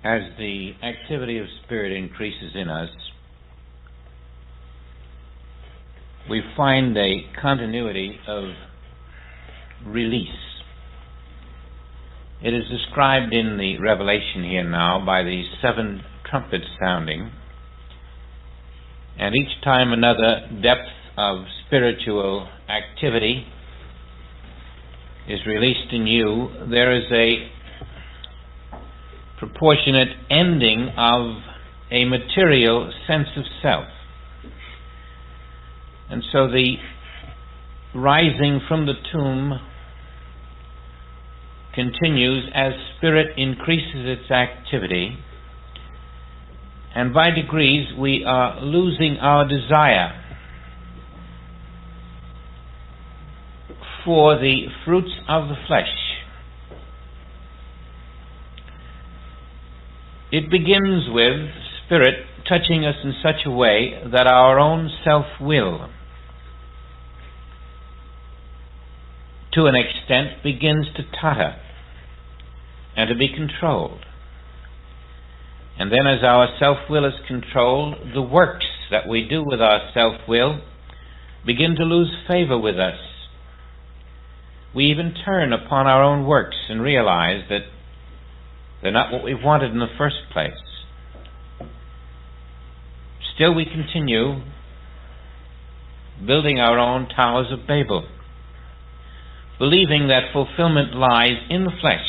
as the activity of spirit increases in us, we find a continuity of release. It is described in the Revelation here now by the 7 trumpets sounding, and each time another depth of spiritual activity is released in you, there is a proportionate ending of a material sense of self. And so the rising from the tomb continues as spirit increases its activity, and by degrees we are losing our desire for the fruits of the flesh. It begins with spirit touching us in such a way that our own self-will, to an extent, begins to totter and to be controlled. And then as our self-will is controlled, the works that we do with our self-will begin to lose favor with us. We even turn upon our own works and realize that they're not what we wanted in the first place. Still we continue building our own towers of Babel, believing that fulfillment lies in the flesh,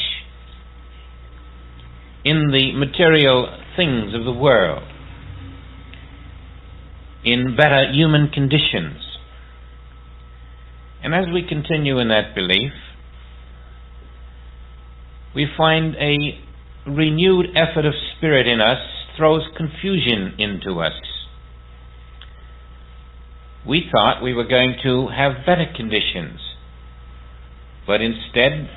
in the material things of the world, in better human conditions. And as we continue in that belief, we find a renewed effort of spirit in us throws confusion into us. We thought we were going to have better conditions, but instead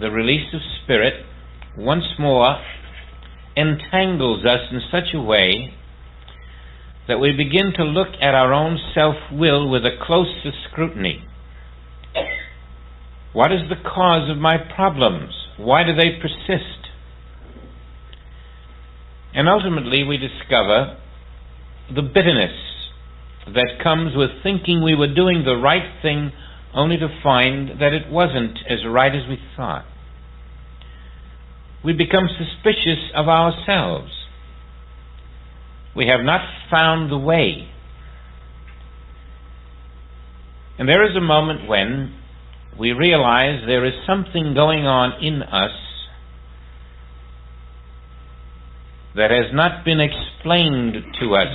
the release of spirit once more entangles us in such a way that we begin to look at our own self-will with a closer scrutiny. What is the cause of my problems? Why do they persist? And ultimately we discover the bitterness that comes with thinking we were doing the right thing only to find that it wasn't as right as we thought. We become suspicious of ourselves. We have not found the way. And there is a moment when we realize there is something going on in us that has not been explained to us.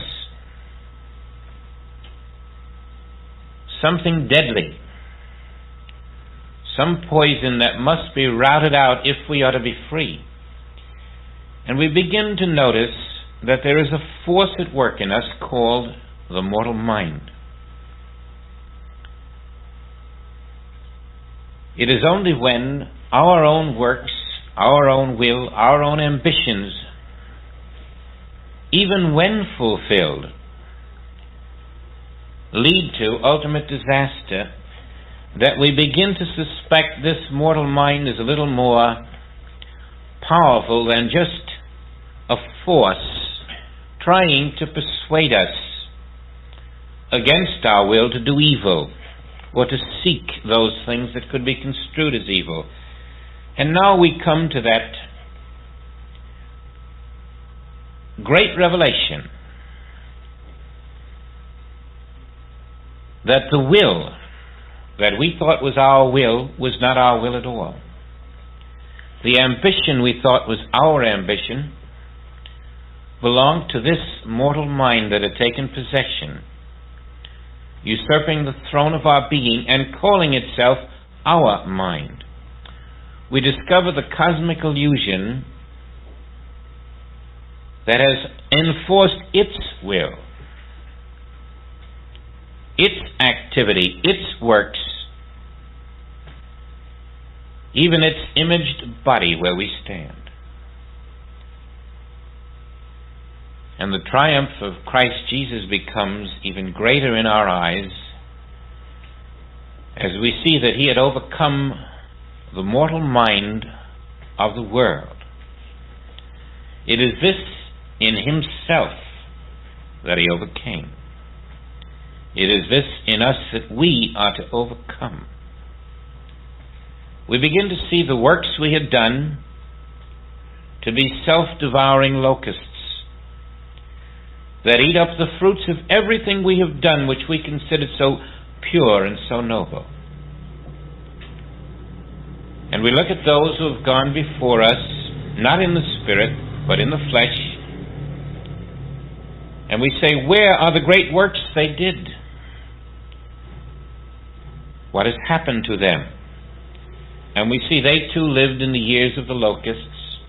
Something deadly. Some poison that must be routed out if we are to be free. And we begin to notice that there is a force at work in us called the mortal mind. It is only when our own works, our own will, our own ambitions, even when fulfilled, lead to ultimate disaster, that we begin to suspect this mortal mind is a little more powerful than just a force trying to persuade us against our will to do evil, or to seek those things that could be construed as evil. And now we come to that great revelation that the will that we thought was our will was not our will at all. The ambition we thought was our ambition belonged to this mortal mind that had taken possession, usurping the throne of our being and calling itself our mind. We discover the cosmic illusion that has enforced its will, its activity, its works, even its imaged body where we stand. And the triumph of Christ Jesus becomes even greater in our eyes as we see that he had overcome the mortal mind of the world. It is this in himself that he overcame. It is this in us that we are to overcome. We begin to see the works we had done to be self-devouring locusts that eat up the fruits of everything we have done which we considered so pure and so noble. And we look at those who have gone before us, not in the spirit, but in the flesh, and we say, where are the great works they did? What has happened to them? And we see they too lived in the years of the locusts,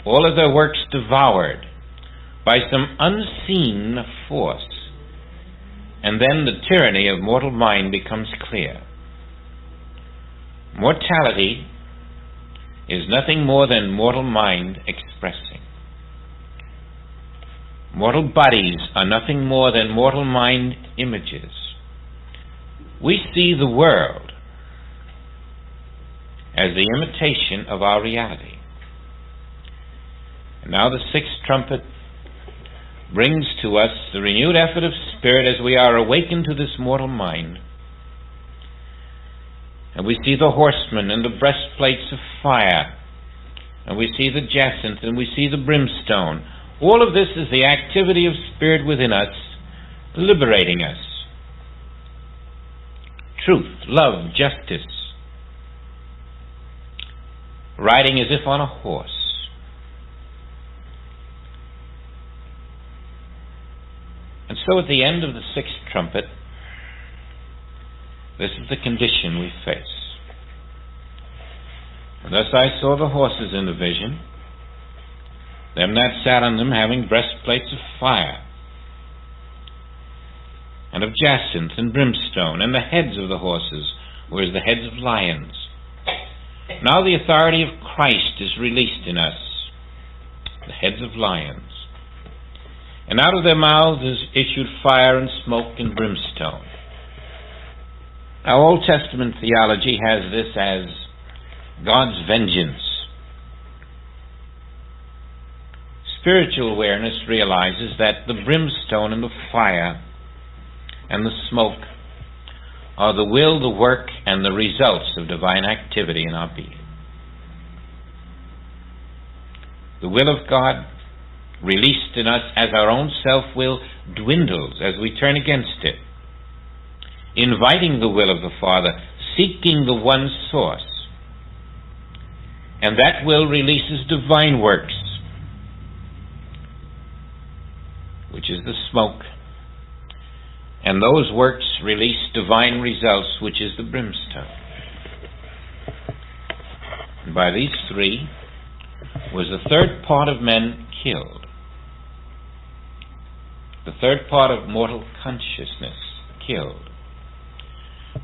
all of their works devoured by some unseen force. And then the tyranny of mortal mind becomes clear. Mortality is nothing more than mortal mind expressing. Mortal bodies are nothing more than mortal mind images. We see the world as the imitation of our reality. And now the sixth trumpet brings to us the renewed effort of spirit as we are awakened to this mortal mind. And we see the horsemen and the breastplates of fire, and we see the jacinth, and we see the brimstone. All of this is the activity of spirit within us, liberating us. Truth, love, justice, riding as if on a horse. And so at the end of the sixth trumpet, this is the condition we face. And thus I saw the horses in the vision, them that sat on them having breastplates of fire, and of jacinth and brimstone, and the heads of the horses were as the heads of lions. Now the authority of Christ is released in us, the heads of lions. And out of their mouths is issued fire and smoke and brimstone. Our Old Testament theology has this as God's vengeance. Spiritual awareness realizes that the brimstone and the fire and the smoke are the will, the work, and the results of divine activity in our being. The will of God, released in us as our own self-will dwindles as we turn against it, inviting the will of the Father, seeking the one source. And that will releases divine works, which is the smoke. And those works release divine results, which is the brimstone. And by these three was the third part of men killed. The third part of mortal consciousness killed.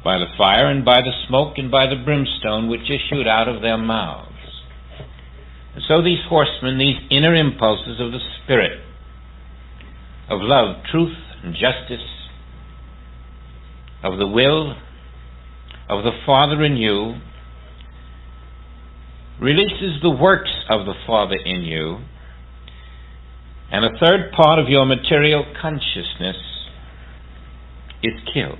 By the fire and by the smoke and by the brimstone which issued out of their mouths. And so these horsemen, these inner impulses of the Spirit, of love, truth, and justice, of the will of the Father in you, releases the works of the Father in you, and a third part of your material consciousness is killed.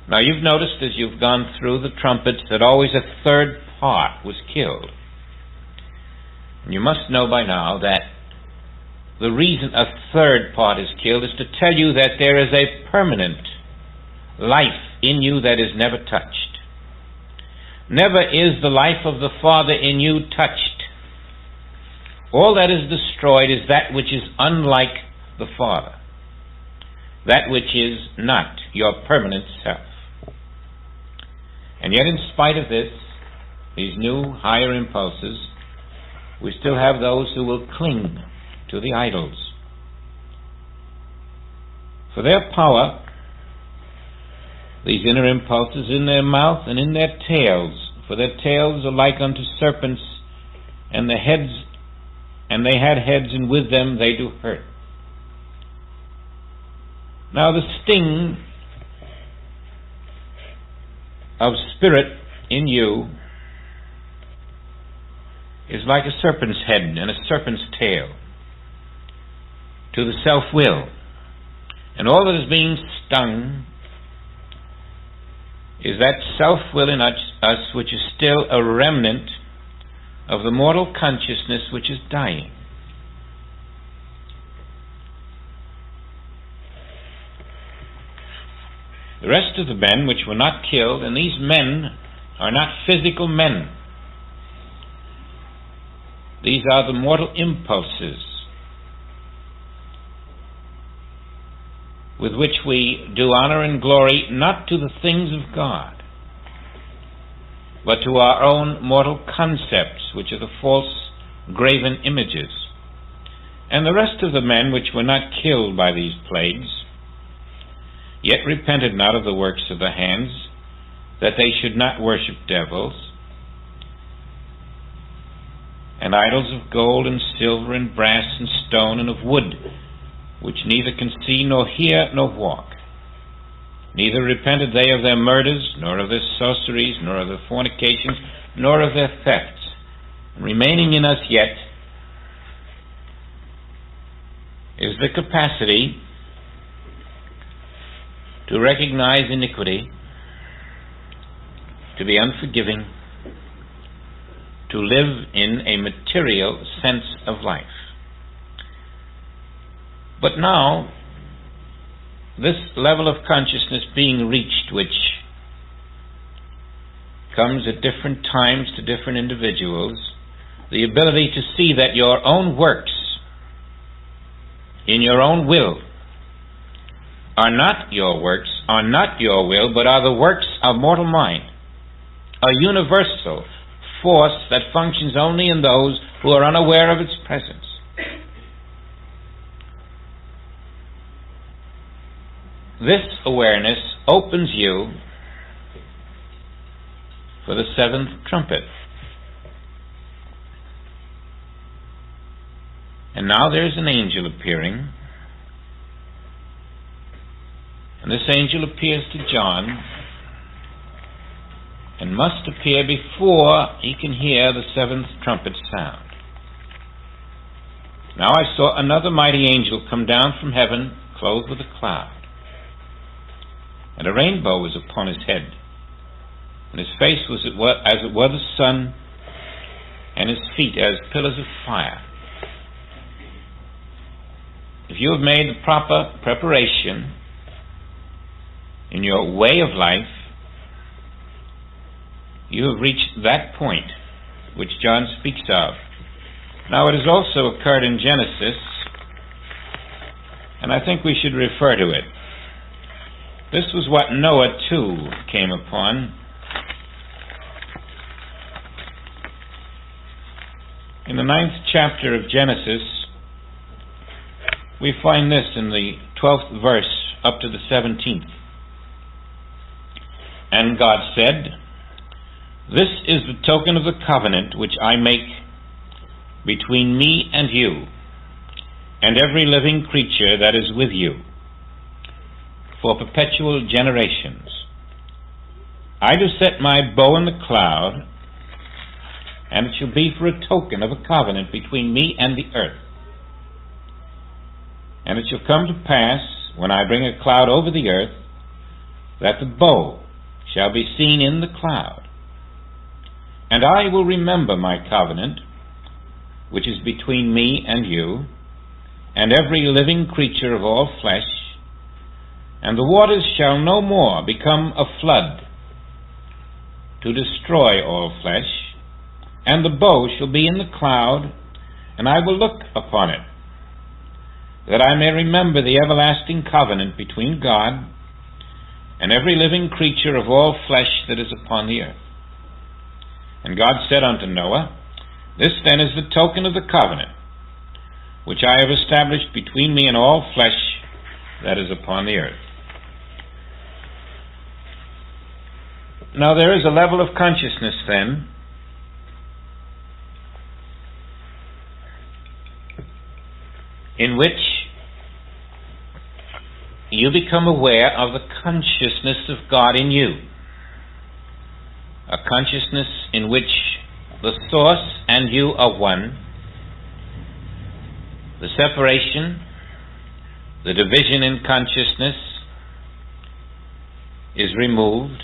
Now you've noticed as you've gone through the trumpets that always a third part was killed. And you must know by now that the reason a third part is killed is to tell you that there is a permanent life in you that is never touched. Never is the life of the Father in you touched. All that is destroyed is that which is unlike the Father, that which is not your permanent self. And yet in spite of this, these new higher impulses, we still have those who will cling to the idols. For their power, these inner impulses in their mouth and in their tails, for their tails are like unto serpents, and the heads, and they had heads, and with them they do hurt. Now the sting of spirit in you is like a serpent's head and a serpent's tail to the self-will. And all that is being stung is that self-will in us which is still a remnant of the mortal consciousness which is dying. The rest of the men which were not killed, and these men are not physical men. These are the mortal impulses with which we do honor and glory not to the things of God, but to our own mortal concepts, which are the false graven images. And the rest of the men which were not killed by these plagues, yet repented not of the works of the hands, that they should not worship devils, and idols of gold and silver and brass and stone and of wood, which neither can see nor hear nor walk. Neither repented they of their murders, nor of their sorceries, nor of their fornications, nor of their thefts. Remaining in us yet is the capacity to recognize iniquity, to be unforgiving, to live in a material sense of life. But now, this level of consciousness being reached, which comes at different times to different individuals, the ability to see that your own works in your own will are not your works, are not your will, but are the works of mortal mind, a universal force that functions only in those who are unaware of its presence. This awareness opens you for the seventh trumpet. And now there's an angel appearing. And this angel appears to John and must appear before he can hear the seventh trumpet sound. Now I saw another mighty angel come down from heaven, clothed with a cloud. And a rainbow was upon his head, and his face was as it were the sun, and his feet as pillars of fire. If you have made the proper preparation in your way of life, you have reached that point which John speaks of. Now it has also occurred in Genesis, and I think we should refer to it. This was what Noah too came upon. In the 9th chapter of Genesis, we find this in the 12th verse up to the 17th. And God said, "This is the token of the covenant which I make between me and you, and every living creature that is with you, for perpetual generations. I do set my bow in the cloud, and it shall be for a token of a covenant between me and the earth. And it shall come to pass, when I bring a cloud over the earth, that the bow shall be seen in the cloud. And I will remember my covenant, which is between me and you, and every living creature of all flesh, and the waters shall no more become a flood to destroy all flesh, and the bow shall be in the cloud, and I will look upon it, that I may remember the everlasting covenant between God and every living creature of all flesh that is upon the earth." And God said unto Noah, "This then is the token of the covenant, which I have established between me and all flesh that is upon the earth." Now there is a level of consciousness then in which you become aware of the consciousness of God in you. A consciousness in which the source and you are one, the separation, the division in consciousness is removed.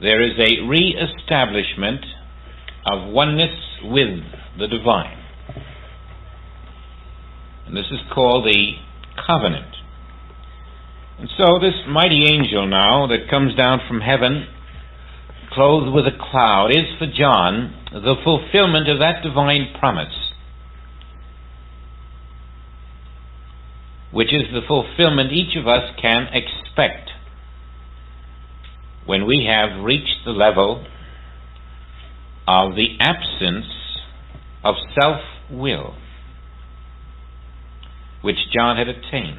There is a re-establishment of oneness with the divine. And this is called the covenant. And so this mighty angel now that comes down from heaven, clothed with a cloud, is for John the fulfillment of that divine promise, which is the fulfillment each of us can expect when we have reached the level of the absence of self-will, which John had attained.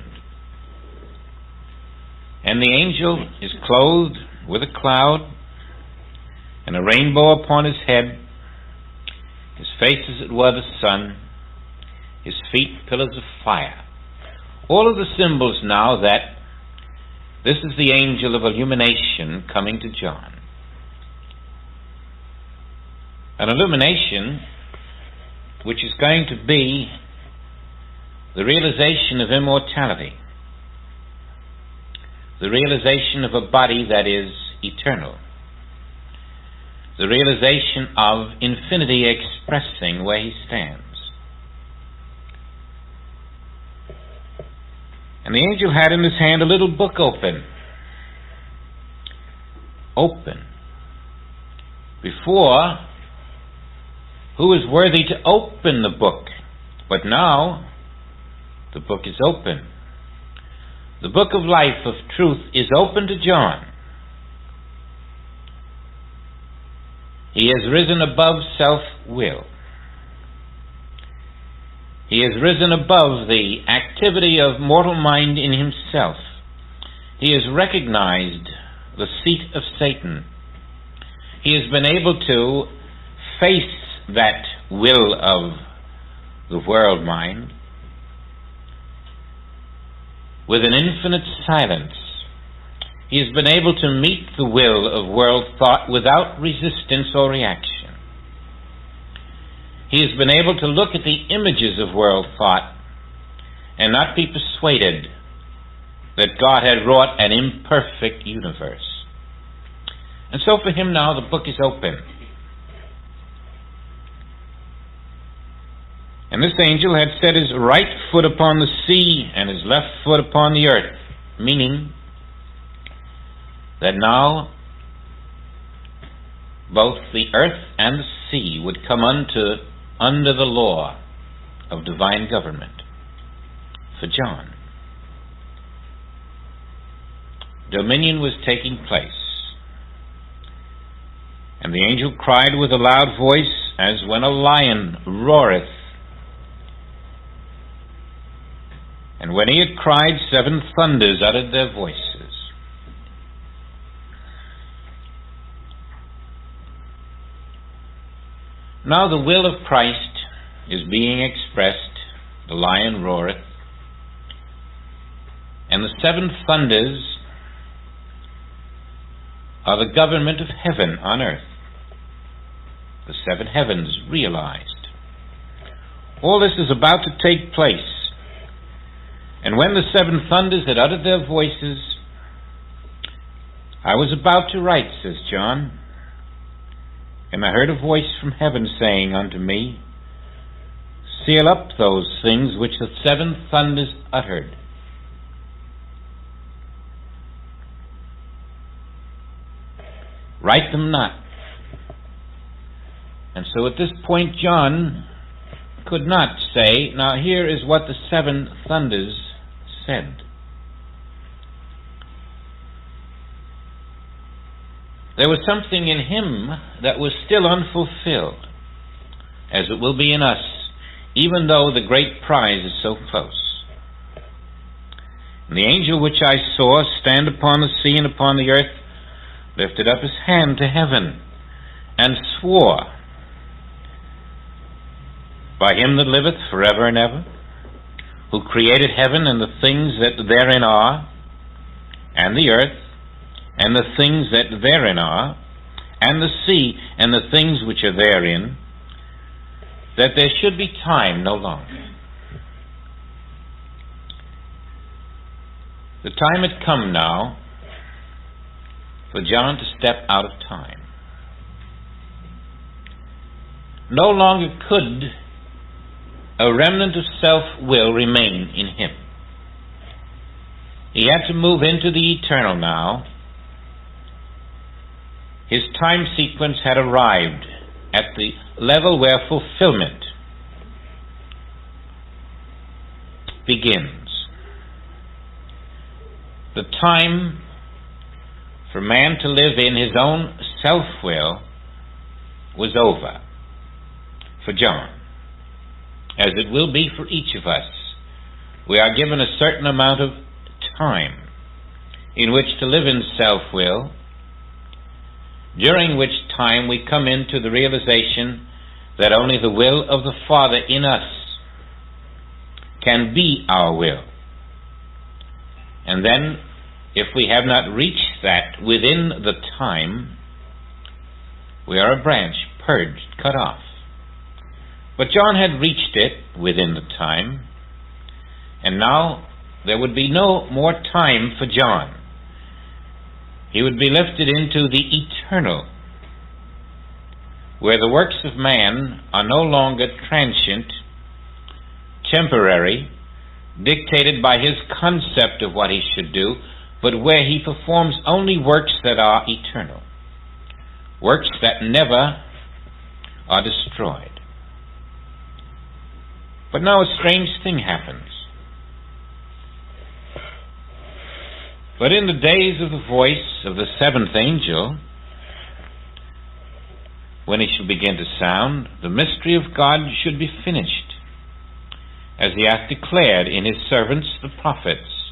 And the angel is clothed with a cloud and a rainbow upon his head. His face as it were the sun, his feet pillars of fire. All of the symbols now that this is the angel of illumination coming to John. An illumination which is going to be the realization of immortality, the realization of a body that is eternal, the realization of infinity expressing where he stands. And the angel had in his hand a little book open. Open. Before, who is worthy to open the book? But now, the book is open. The book of life, of truth, is open to John. He has risen above self-will. He has risen above the activity of mortal mind in himself. He has recognized the seat of Satan. He has been able to face that will of the world mind with an infinite silence. He has been able to meet the will of world thought without resistance or reaction. He has been able to look at the images of world thought and not be persuaded that God had wrought an imperfect universe. And so for him now the book is open. And this angel had set his right foot upon the sea and his left foot upon the earth, meaning that now both the earth and the sea would come under the law of divine government for John. Dominion was taking place. And the angel cried with a loud voice, as when a lion roareth. And when he had cried, 7 thunders uttered their voices. Now the will of Christ is being expressed, the lion roareth, and the 7 thunders are the government of heaven on earth, the 7 heavens realized. All this is about to take place, and when the 7 thunders had uttered their voices, I was about to write, says John, and I heard a voice from heaven saying unto me, seal up those things which the 7 thunders uttered. Write them not. And so at this point John could not say, now here is what the 7 thunders said. There was something in him that was still unfulfilled, as it will be in us, even though the great prize is so close. And the angel which I saw stand upon the sea and upon the earth lifted up his hand to heaven and swore by him that liveth forever and ever, who created heaven and the things that therein are, and the earth, and the things that therein are, and the sea and the things which are therein, that there should be time no longer. The time had come now for John to step out of time. No longer could a remnant of self-will remain in him. He had to move into the eternal now. His time sequence had arrived at the level where fulfillment begins. The time for man to live in his own self-will was over for John, as it will be for each of us. We are given a certain amount of time in which to live in self-will, during which time we come into the realization that only the will of the Father in us can be our will. And then, if we have not reached that within the time, we are a branch, purged, cut off. But John had reached it within the time, and now there would be no more time for John. He would be lifted into the eternal, where the works of man are no longer transient, temporary, dictated by his concept of what he should do, but where he performs only works that are eternal, works that never are destroyed. But now a strange thing happens. But in the days of the voice of the seventh angel, when he shall begin to sound, the mystery of God should be finished, as he hath declared in his servants the prophets.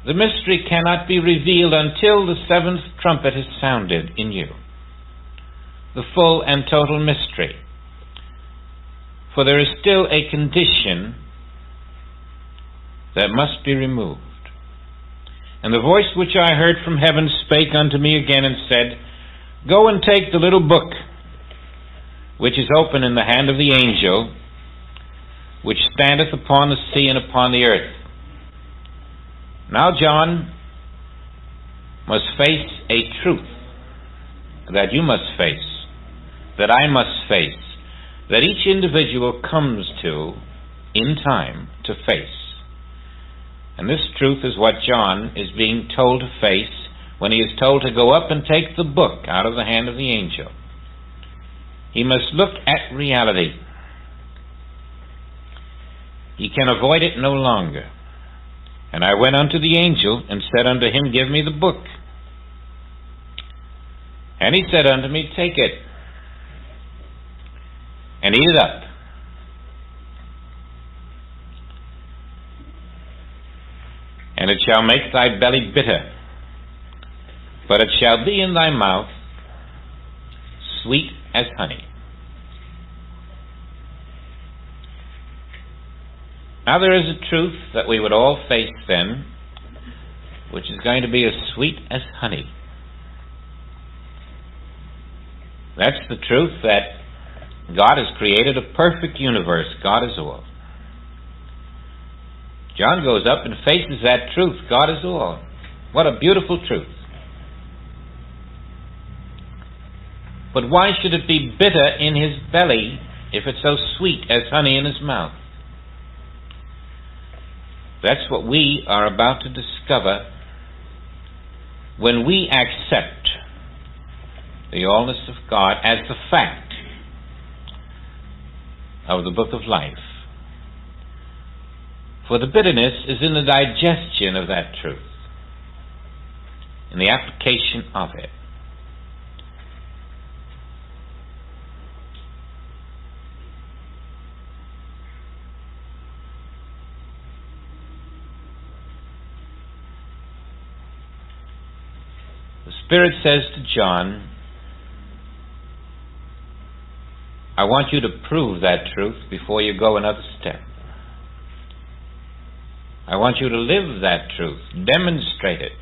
The mystery cannot be revealed until the seventh trumpet has sounded in you, the full and total mystery. For there is still a condition that must be removed. And the voice which I heard from heaven spake unto me again and said, Go and take the little book which is open in the hand of the angel which standeth upon the sea and upon the earth. Now John must face a truth that you must face, that I must face, that each individual comes to in time to face. And this truth is what John is being told to face when he is told to go up and take the book out of the hand of the angel. He must look at reality. He can avoid it no longer. And I went unto the angel and said unto him, Give me the book. And he said unto me, Take it and eat it up. And it shall make thy belly bitter, but it shall be in thy mouth sweet as honey. Now there is a truth that we would all face then, which is going to be as sweet as honey. That's the truth that God has created a perfect universe. God is all. John goes up and faces that truth. God is all. What a beautiful truth. But why should it be bitter in his belly if it's so sweet as honey in his mouth? That's what we are about to discover when we accept the allness of God as the fact of the book of life. For the bitterness is in the digestion of that truth, in the application of it. The Spirit says to John, I want you to prove that truth before you go another step. I want you to live that truth, demonstrate it.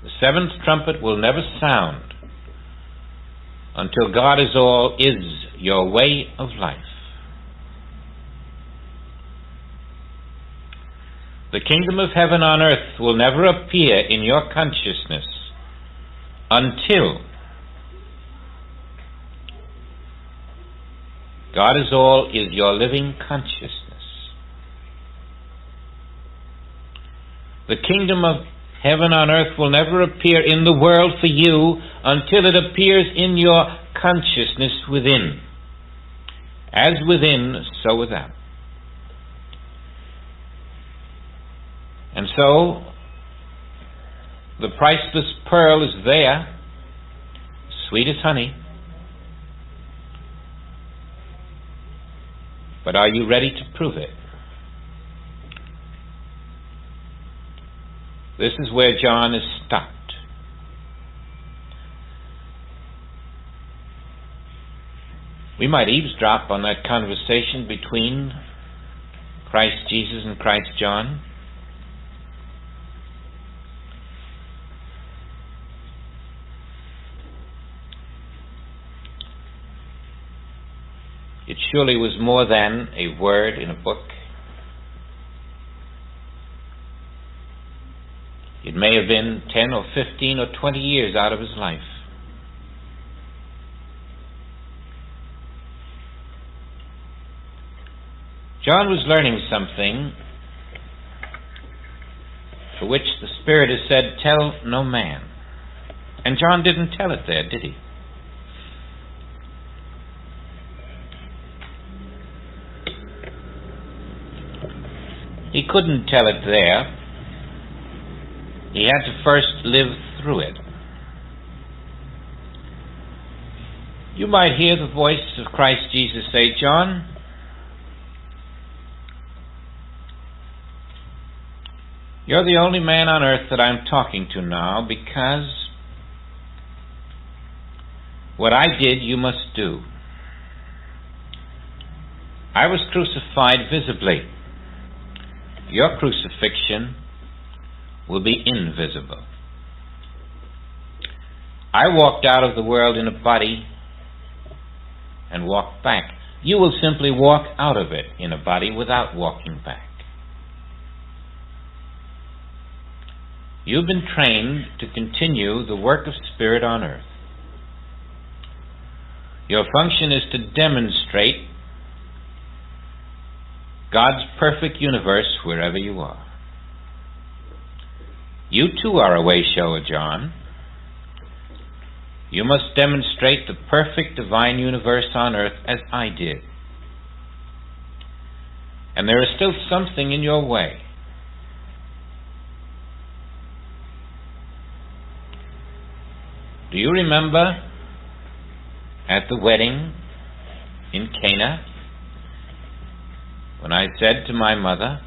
The seventh trumpet will never sound until God is all is your way of life. The kingdom of heaven on earth will never appear in your consciousness until God is all is your living consciousness. The kingdom of heaven on earth will never appear in the world for you until it appears in your consciousness within. As within, so without. And so, the priceless pearl is there, sweet as honey. But are you ready to prove it? This is where John is stopped. We might eavesdrop on that conversation between Christ Jesus and Christ John. It surely was more than a word in a book. It may have been 10 or 15 or 20 years out of his life. John was learning something for which the Spirit has said, tell no man. And John didn't tell it there, did he? He couldn't tell it there. He had to first live through it. You might hear the voice of Christ Jesus say, John, you're the only man on earth that I'm talking to now, because what I did you must do. I was crucified visibly. Your crucifixion will be invisible. I walked out of the world in a body and walked back. You will simply walk out of it in a body without walking back. You've been trained to continue the work of Spirit on earth. Your function is to demonstrate God's perfect universe wherever you are. You too are a way shower, John. You must demonstrate the perfect divine universe on earth as I did. And there is still something in your way. Do you remember at the wedding in Cana, when I said to my mother,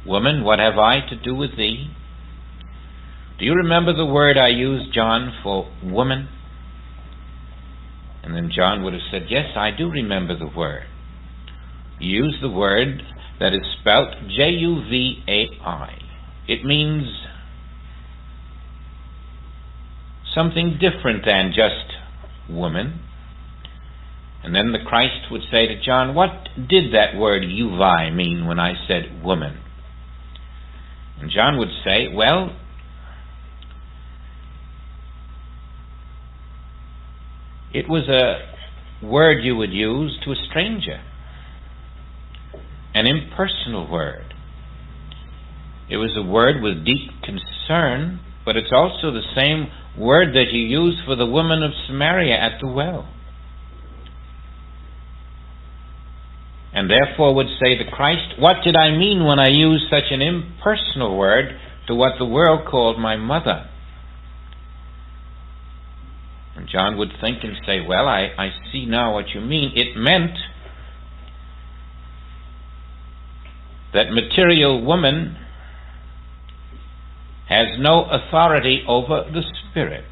woman, what have I to do with thee? Do you remember the word I used, John, for woman? And then John would have said, yes, I do remember the word. You use the word that is spelt Juvai. It means something different than just woman. And then the Christ would say to John, what did that word Uvai mean when I said woman? And John would say, well, it was a word you would use to a stranger, an impersonal word. It was a word with deep concern, but it's also the same word that you use for the woman of Samaria at the well. And therefore would say to Christ, what did I mean when I used such an impersonal word to what the world called my mother? And John would think and say, well, I see now what you mean. It meant that material woman has no authority over the Spirit.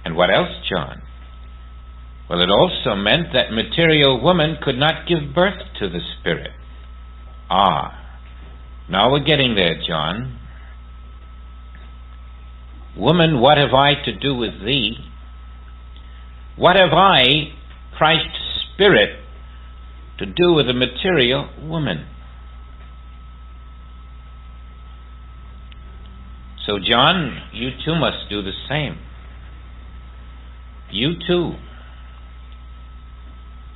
And what else, John? Well, it also meant that material woman could not give birth to the Spirit. Ah, now we're getting there, John. Woman, what have I to do with thee? What have I, Christ's Spirit, to do with a material woman? So, John, you too must do the same. You too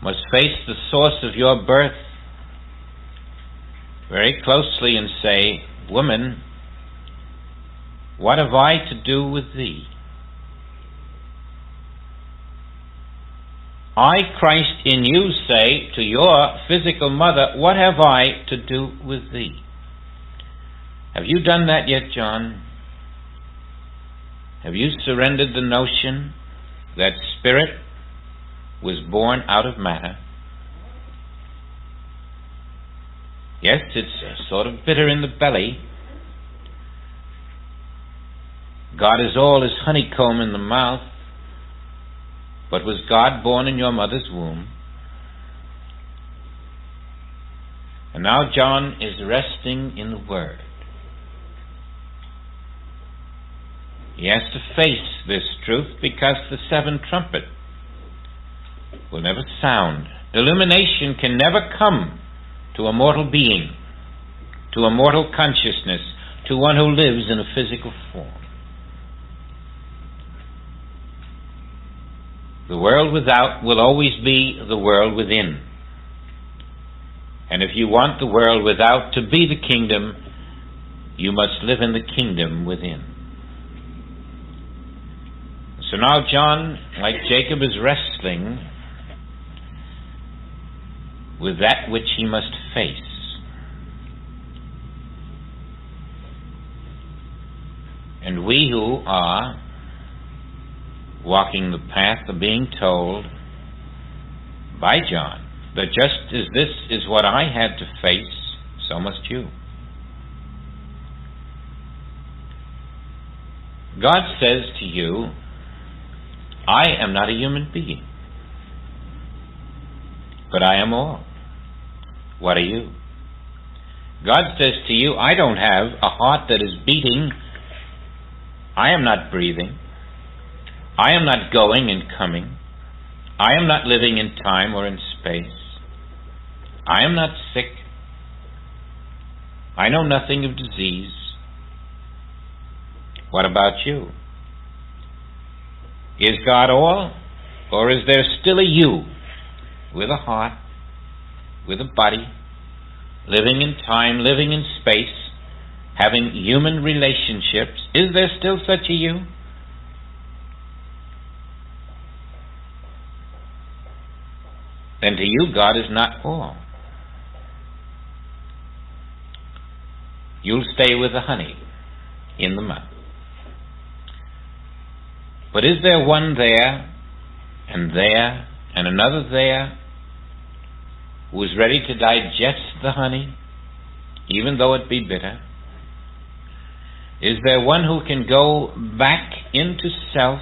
must face the source of your birth very closely and say, woman, what have I to do with thee? I, Christ in you, say to your physical mother, what have I to do with thee? Have you done that yet, John? Have you surrendered the notion that spirit was born out of matter? Yes, it's sort of bitter in the belly. God is all as honeycomb in the mouth. But was God born in your mother's womb? And now John is resting in the Word. He has to face this truth because the seventh trumpet will never sound. Illumination can never come to a mortal being, to a mortal consciousness, to one who lives in a physical form. The world without will always be the world within. And if you want the world without to be the kingdom, you must live in the kingdom within. So now John, like Jacob, is wrestling with that which he must face. And we who are walking the path are being told by John that just as this is what I had to face, so must you. God says to you, I am not a human being, but I am all. What are you? God says to you, I don't have a heart that is beating. I am not breathing. I am not going and coming. I am not living in time or in space. I am not sick. I know nothing of disease. What about you? Is God all, or is there still a you with a heart, with a body, living in time, living in space, having human relationships? Is there still such a you? Then to you, God is not all. You'll stay with the honey in the mouth. But is there one there, and another there, who is ready to digest the honey, even though it be bitter? Is there one who can go back into self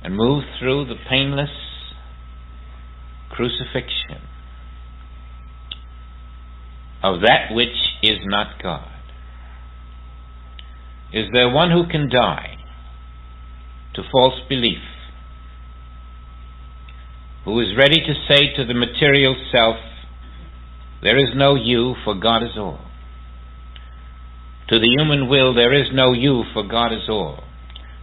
and move through the painless crucifixion of that which is not God? Is there one who can die to false belief, who is ready to say to the material self, there is no you, for God is all? To the human will, there is no you, for God is all.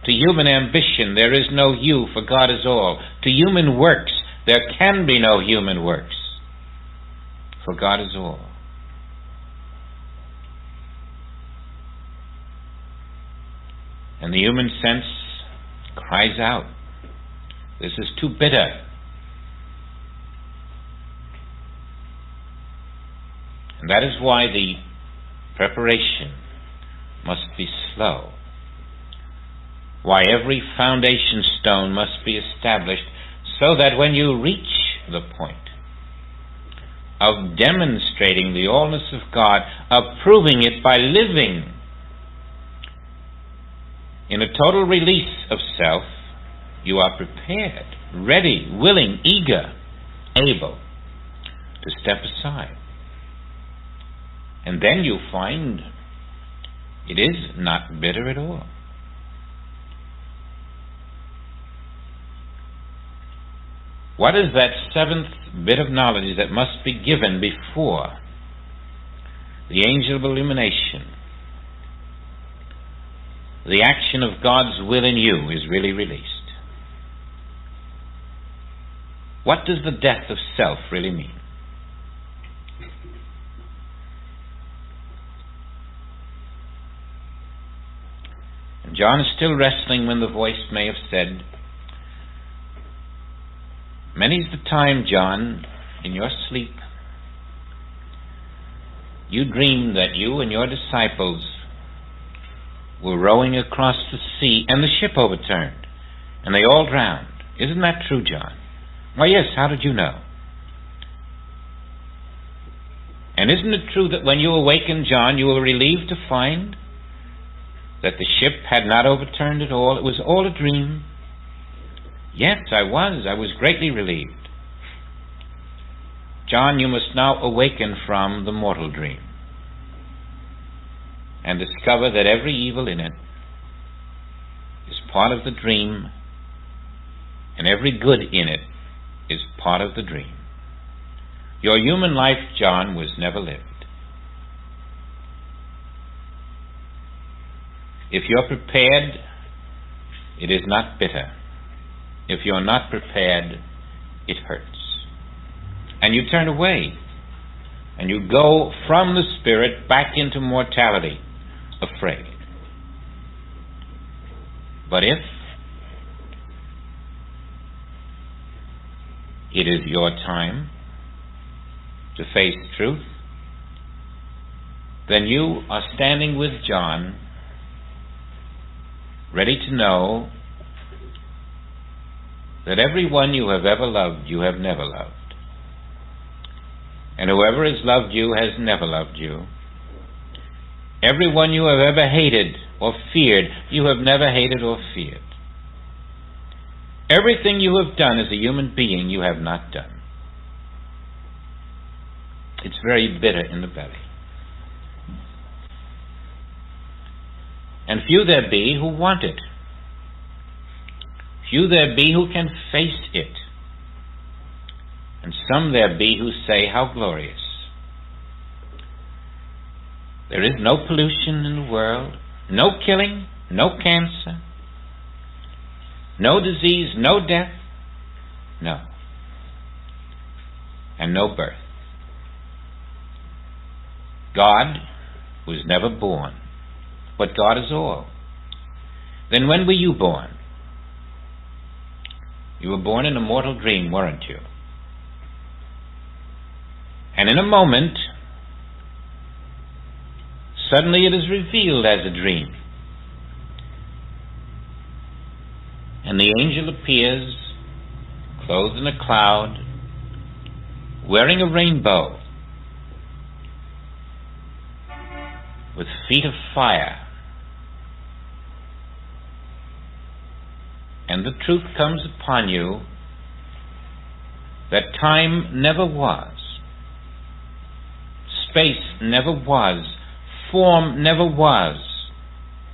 To human ambition, there is no you, for God is all. To human works, there can be no human works, for God is all. And the human sense cries out, this is too bitter. And that is why the preparation must be slow. Why every foundation stone must be established, so that when you reach the point of demonstrating the allness of God, of proving it by living in a total release of self, you are prepared, ready, willing, eager, able to step aside. And then you find It is not bitter at all. What is that seventh bit of knowledge that must be given before the angel of illumination, the action of God's will in you, is really released? What does the death of self really mean? And John is still wrestling when the voice may have said, "Many's the time, John, in your sleep, you dreamed that you and your disciples were rowing across the sea and the ship overturned and they all drowned. Isn't that true, John?" "Why, yes, how did you know?" "And isn't it true that when you awakened, John, you were relieved to find that the ship had not overturned at all? It was all a dream." "Yes, I was greatly relieved." "John, you must now awaken from the mortal dream and discover that every evil in it is part of the dream, and every good in it is part of the dream. Your human life, John, was never lived. If you're prepared, it is not bitter. If you're not prepared, it hurts. And you turn away, and you go from the spirit back into mortality, afraid. But if it is your time to face truth, then you are standing with John, ready to know that everyone you have ever loved, you have never loved. And whoever has loved you has never loved you. Everyone you have ever hated or feared, you have never hated or feared. Everything you have done as a human being, you have not done. It's very bitter in the belly. And few there be who want it. Few there be who can face it. And some there be who say, "How glorious." There is no pollution in the world, no killing, no cancer, no disease, no death, no. And no birth. God was never born, but God is all. Then when were you born? You were born in a mortal dream, weren't you? And in a moment, suddenly it is revealed as a dream. And the angel appears, clothed in a cloud, wearing a rainbow, with feet of fire. And the truth comes upon you that time never was, space never was, form never was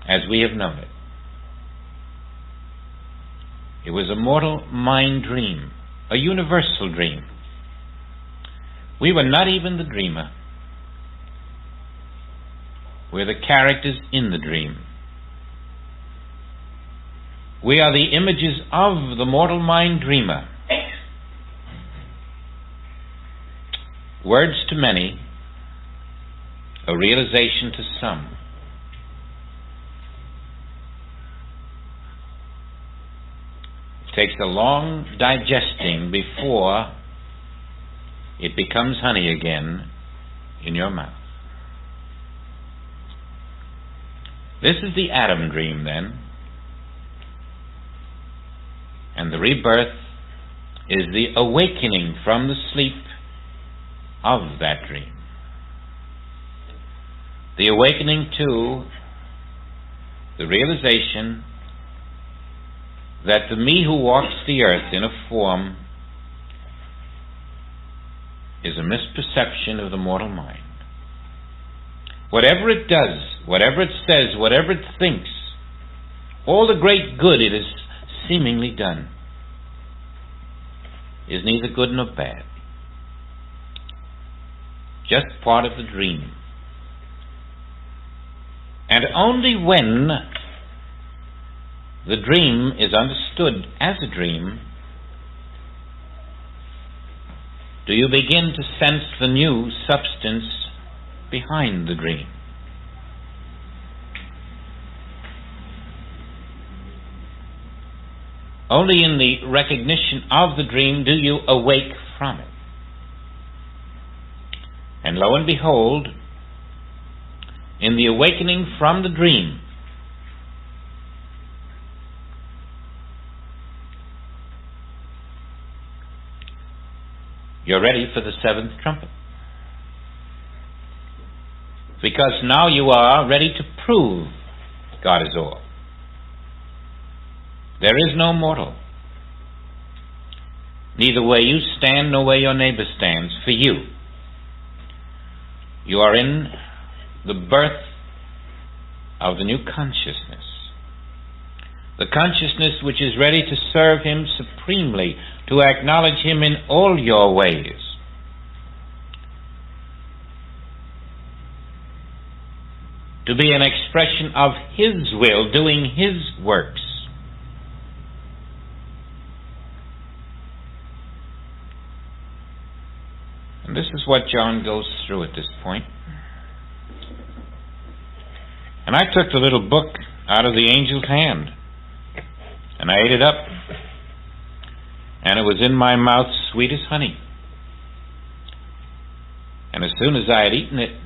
as we have known it. It was a mortal mind dream, a universal dream. We were not even the dreamer. We're the characters in the dream. We are the images of the mortal mind dreamer. Words to many, a realization to some. It takes a long digesting before it becomes honey again in your mouth. This is the Adam dream then. And the rebirth is the awakening from the sleep of that dream. The awakening to the realization that the me who walks the earth in a form is a misperception of the mortal mind. Whatever it does whatever it says, whatever it thinks, all the great good it has seemingly done, is neither good nor bad. Just part of the dream. And only when the dream is understood as a dream do you begin to sense the new substance behind the dream. Only in the recognition of the dream do you awake from it. And lo and behold, in the awakening from the dream, you're ready for the seventh trumpet. Because now you are ready to prove God is all. There is no mortal, neither where you stand nor where your neighbor stands, for you. You are in the birth of the new consciousness. The consciousness which is ready to serve Him supremely, to acknowledge Him in all your ways. To be an expression of His will, doing His works. And this is what John goes through at this point. And I took the little book out of the angel's hand, and I ate it up, and it was in my mouth sweet as honey. And as soon as I had eaten it,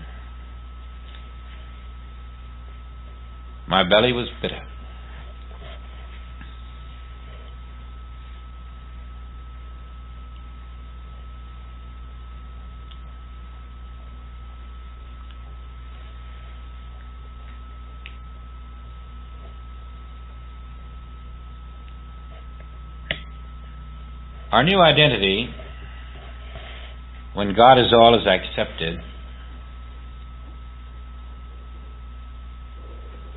my belly was bitter. Our new identity, when God is all, is accepted,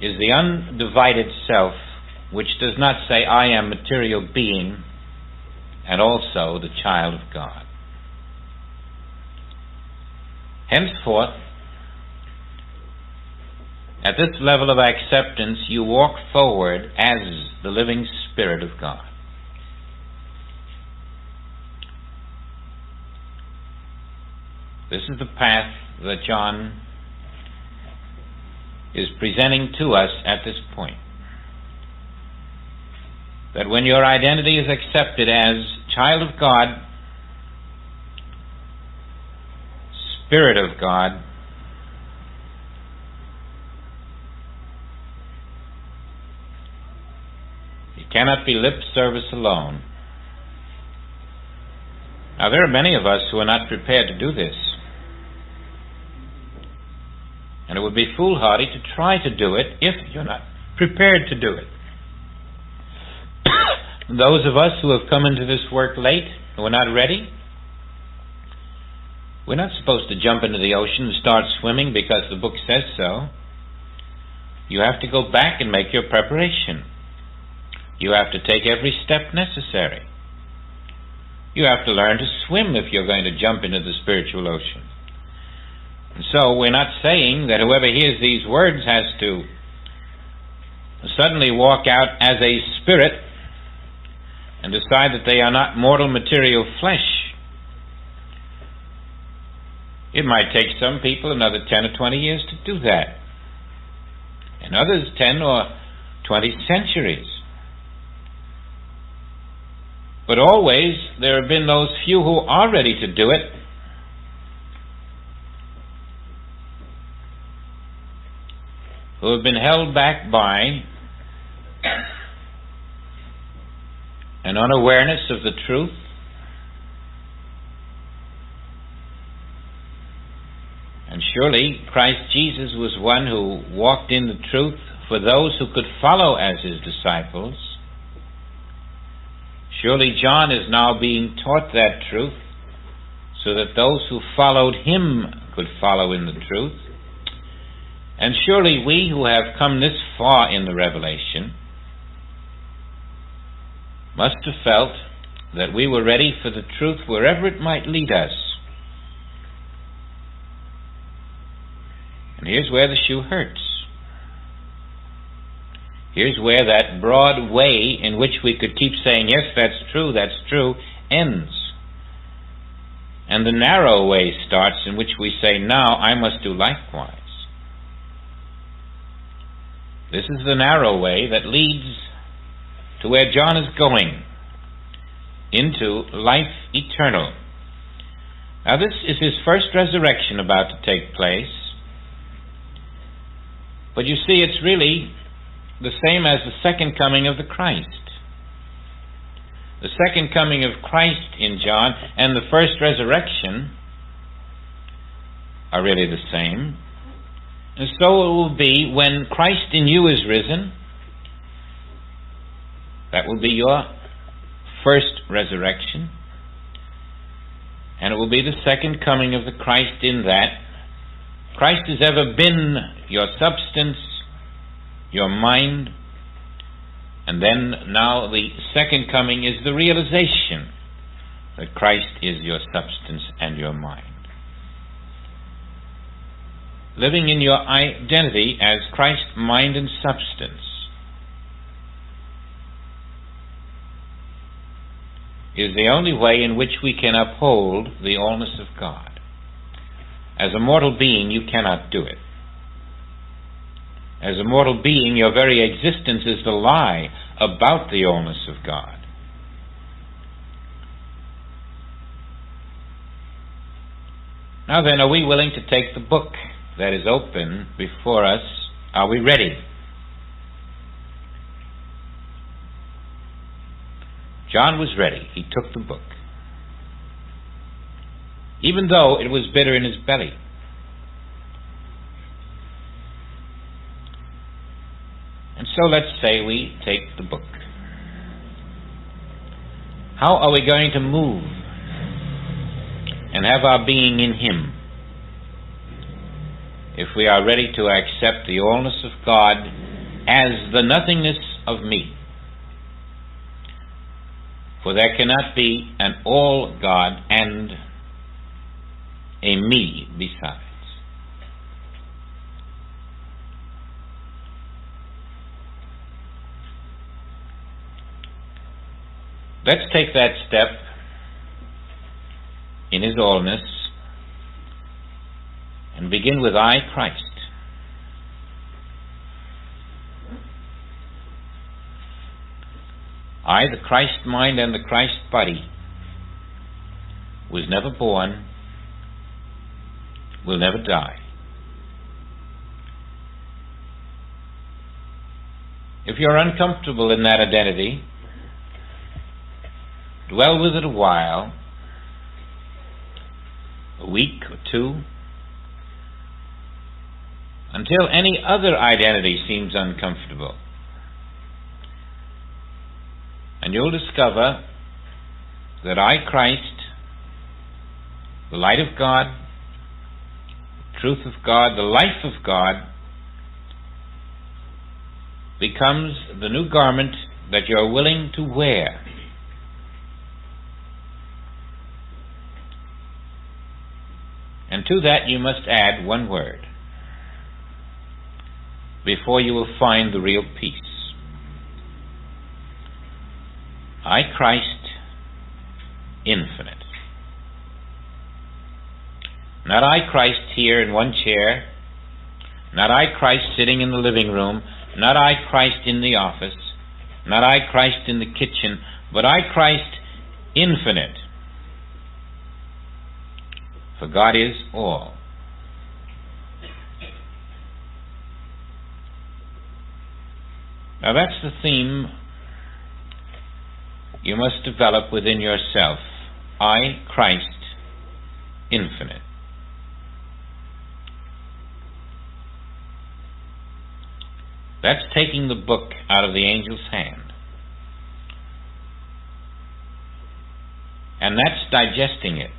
is the undivided self, which does not say, I am material being, and also the child of God. Henceforth, at this level of acceptance, you walk forward as the living Spirit of God. This is the path that John is presenting to us at this point. That when your identity is accepted as child of God, Spirit of God, it cannot be lip service alone. Now, there are many of us who are not prepared to do this. And it would be foolhardy to try to do it if you're not prepared to do it. Those of us who have come into this work late, who are not ready, we're not supposed to jump into the ocean and start swimming because the book says so. You have to go back and make your preparation. You have to take every step necessary. You have to learn to swim if you're going to jump into the spiritual ocean. And so we're not saying that whoever hears these words has to suddenly walk out as a spirit and decide that they are not mortal material flesh. It might take some people another 10 or 20 years to do that, and others 10 or 20 centuries. But always there have been those few who are ready to do it, who have been held back by an unawareness of the truth, and surely Christ Jesus was one who walked in the truth for those who could follow as His disciples. Surely John is now being taught that truth so that those who followed him could follow in the truth. And surely we who have come this far in the revelation must have felt that we were ready for the truth wherever it might lead us. And here's where the shoe hurts. Here's where that broad way in which we could keep saying, yes, that's true, ends. And the narrow way starts in which we say, now I must do likewise. This is the narrow way that leads to where John is going, into life eternal. Now this is his first resurrection about to take place. But you see, it's really the same as the second coming of the Christ. The second coming of Christ in John and the first resurrection are really the same. And so it will be when Christ in you is risen. That will be your first resurrection. And it will be the second coming of the Christ in that Christ has ever been your substance, your mind, and then now the second coming is the realization that Christ is your substance and your mind. Living in your identity as Christ's mind and substance is the only way in which we can uphold the allness of God. As a mortal being, you cannot do it. As a mortal being, your very existence is the lie about the allness of God. Now then, are we willing to take the book that is open before us? Are we ready? John was ready. He took the book, even though it was bitter in his belly. And so let's say we take the book. How are we going to move and have our being in him if we are ready to accept the allness of God as the nothingness of me? For there cannot be an all God and a me besides. Let's take that step in his allness and begin with I, Christ. I, the Christ mind and the Christ body, was never born, will never die. If you're uncomfortable in that identity, dwell with it a while, a week or two, until any other identity seems uncomfortable. And you'll discover that I, Christ, the light of God, the truth of God, the life of God, becomes the new garment that you're willing to wear. And to that you must add one word before you will find the real peace. I, Christ, infinite. Not I, Christ, here in one chair. Not I, Christ, sitting in the living room. Not I, Christ, in the office. Not I, Christ, in the kitchen. But I, Christ, infinite. For God is all. Now that's the theme you must develop within yourself. I, Christ, infinite. That's taking the book out of the angel's hand. And that's digesting it.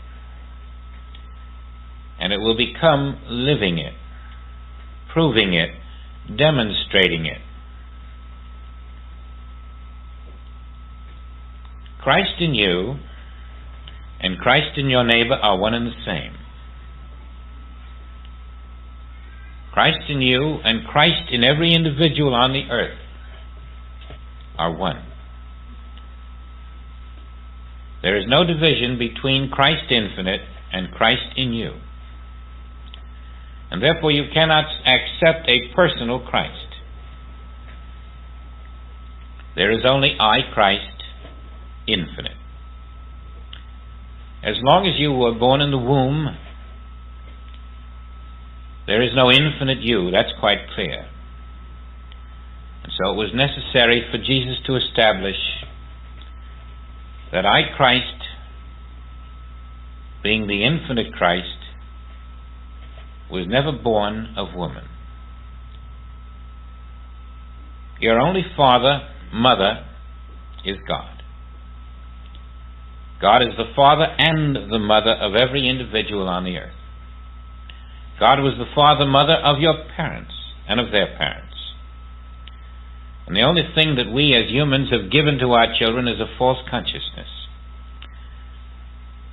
And it will become living it, proving it, demonstrating it. Christ in you and Christ in your neighbor are one and the same. Christ in you and Christ in every individual on the earth are one. There is no division between Christ infinite and Christ in you. And therefore you cannot accept a personal Christ. There is only I, Christ, infinite. As long as you were born in the womb, there is no infinite you. That's quite clear. And so it was necessary for Jesus to establish that I, Christ, being the infinite Christ, was never born of woman. Your only father, mother, is God. God is the father and the mother of every individual on the earth. God was the father, mother of your parents and of their parents. And the only thing that we as humans have given to our children is a false consciousness.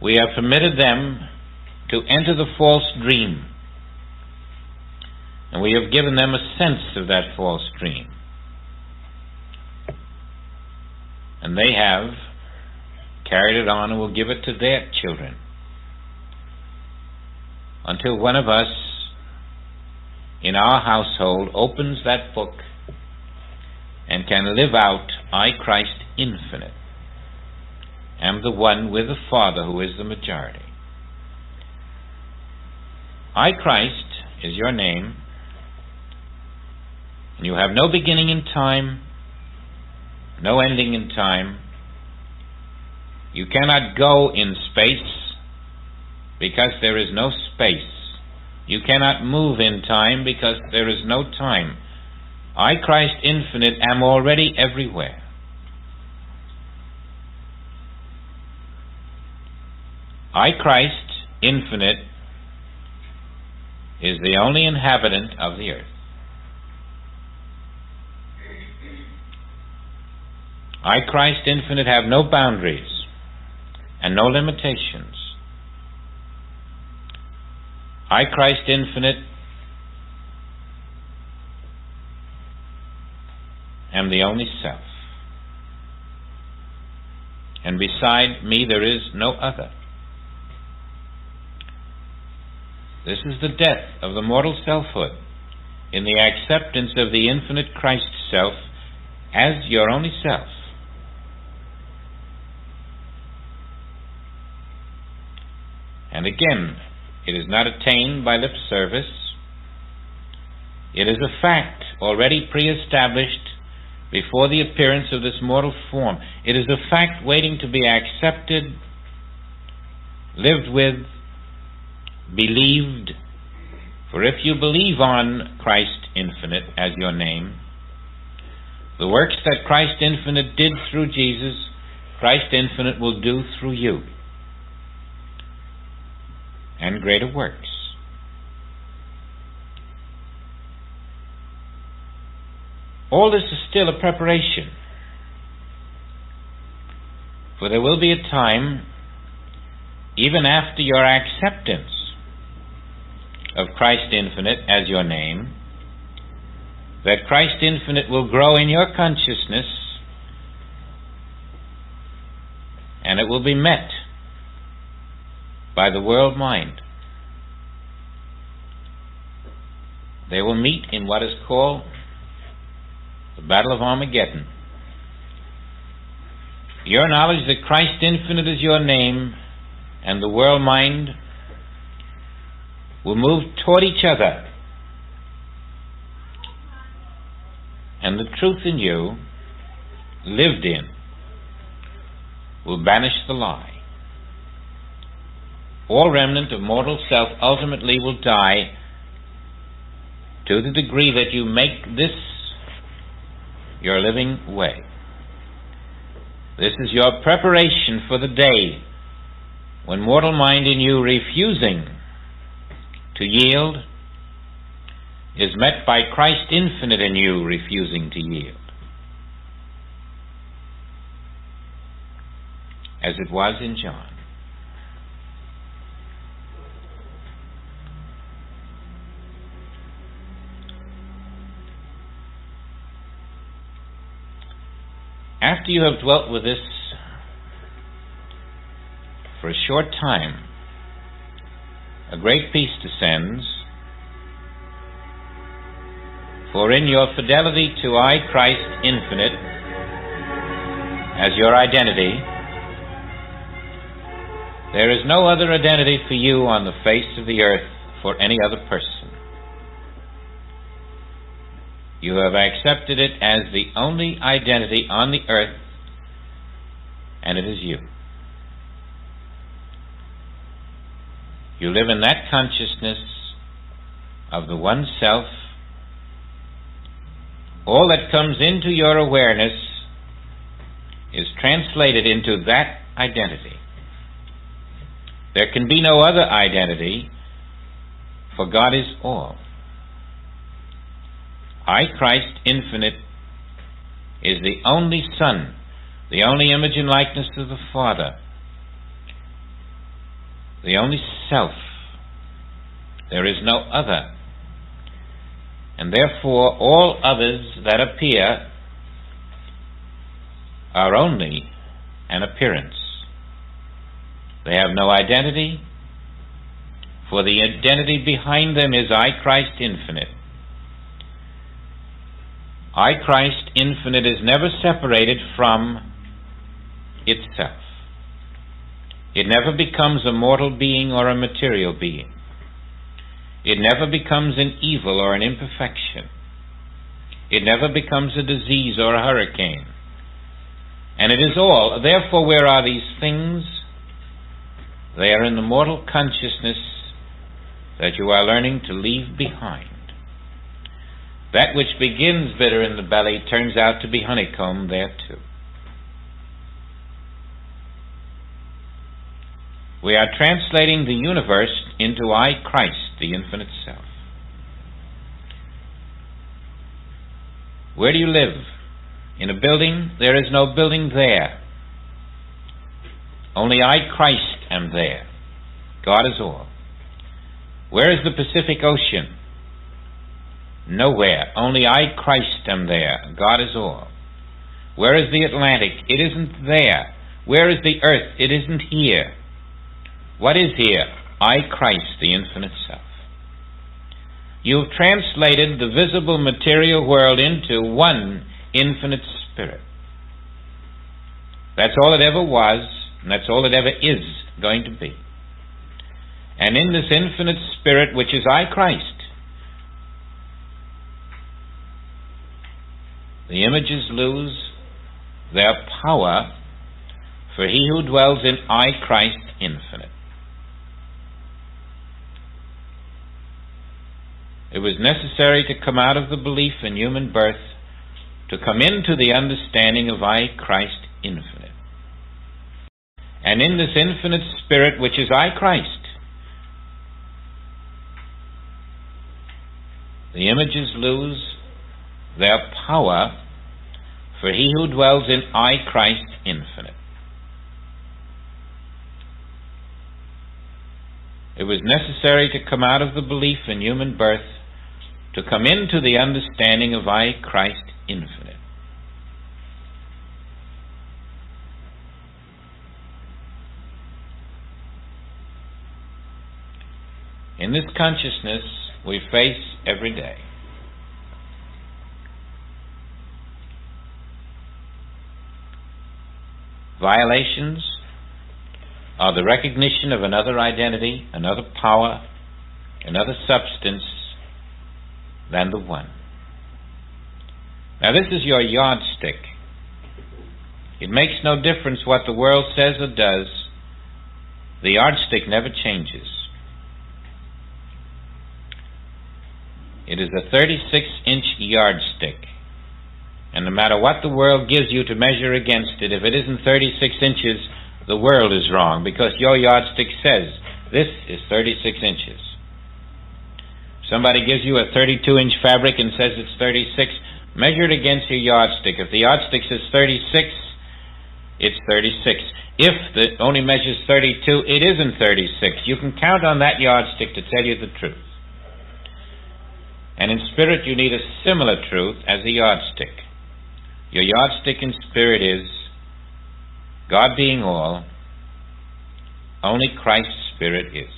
We have permitted them to enter the false dream. And we have given them a sense of that false dream. And they have carried it on and will give it to their children. Until one of us in our household opens that book and can live out, I, Christ, infinite, am the one with the Father who is the majority. I, Christ, is your name, and you have no beginning in time, no ending in time. You cannot go in space, because there is no space. You cannot move in time because there is no time. I, Christ infinite, am already everywhere. I, Christ infinite, is the only inhabitant of the earth. I, Christ infinite, have no boundaries and no limitations. I, Christ infinite, am the only self. And beside me there is no other. This is the death of the mortal selfhood in the acceptance of the infinite Christ self as your only self. And again, it is not attained by lip service. It is a fact already pre-established before the appearance of this mortal form. It is a fact waiting to be accepted, lived with, believed. For if you believe on Christ infinite as your name, the works that Christ infinite did through Jesus, Christ infinite will do through you. And greater works. All this is still a preparation. For there will be a time, even after your acceptance of Christ infinite as your name, that Christ infinite will grow in your consciousness, and it will be met by the world mind. They will meet in what is called the Battle of Armageddon. Your knowledge that Christ infinite is your name and the world mind will move toward each other, and the truth in you, lived in, will banish the lie. All remnant of mortal self ultimately will die to the degree that you make this your living way. This is your preparation for the day when mortal mind in you, refusing to yield, is met by Christ infinite in you refusing to yield, as it was in John. After you have dwelt with this for a short time, a great peace descends, for in your fidelity to I, Christ infinite, as your identity, there is no other identity for you on the face of the earth for any other person. You have accepted it as the only identity on the earth, and it is you. You live in that consciousness of the one self. All that comes into your awareness is translated into that identity. There can be no other identity, for God is all. I, Christ infinite, is the only Son, the only image and likeness of the Father, the only self. There is no other. And therefore all others that appear are only an appearance. They have no identity, for the identity behind them is I, Christ infinite. I, Christ infinite, is never separated from itself. It never becomes a mortal being or a material being. It never becomes an evil or an imperfection. It never becomes a disease or a hurricane. And it is all. Therefore, where are these things? They are in the mortal consciousness that you are learning to leave behind. That which begins bitter in the belly turns out to be honeycomb there too. We are translating the universe into I, Christ, the infinite self. Where do you live? In a building? There is no building there. Only I, Christ, am there. God is all. Where is the Pacific Ocean? Nowhere. Only I, Christ, am there. God is all. Where is the Atlantic? It isn't there. Where is the earth? It isn't here. What is here? I, Christ, the infinite self. You've translated the visible material world into one infinite spirit. That's all it ever was, and that's all it ever is going to be. And in this infinite spirit, which is I, Christ, the images lose their power, for he who dwells in I, Christ infinite. It was necessary to come out of the belief in human birth to come into the understanding of I, Christ infinite. And in this infinite spirit, which is I, Christ, the images lose their power, for he who dwells in I, Christ infinite. It was necessary to come out of the belief in human birth to come into the understanding of I, Christ infinite. In this consciousness we face every day. Violations are the recognition of another identity, another power, another substance than the one. Now this is your yardstick. It makes no difference what the world says or does. The yardstick never changes. It is a 36-inch yardstick. And no matter what the world gives you to measure against it, if it isn't 36 inches, the world is wrong, because your yardstick says this is 36 inches. Somebody gives you a 32-inch fabric and says it's 36, measure it against your yardstick. If the yardstick says 36, it's 36. If it only measures 32, it isn't 36. You can count on that yardstick to tell you the truth. And in spirit, you need a similar truth as a yardstick. Your yardstick in spirit is God being all, only Christ's Spirit is.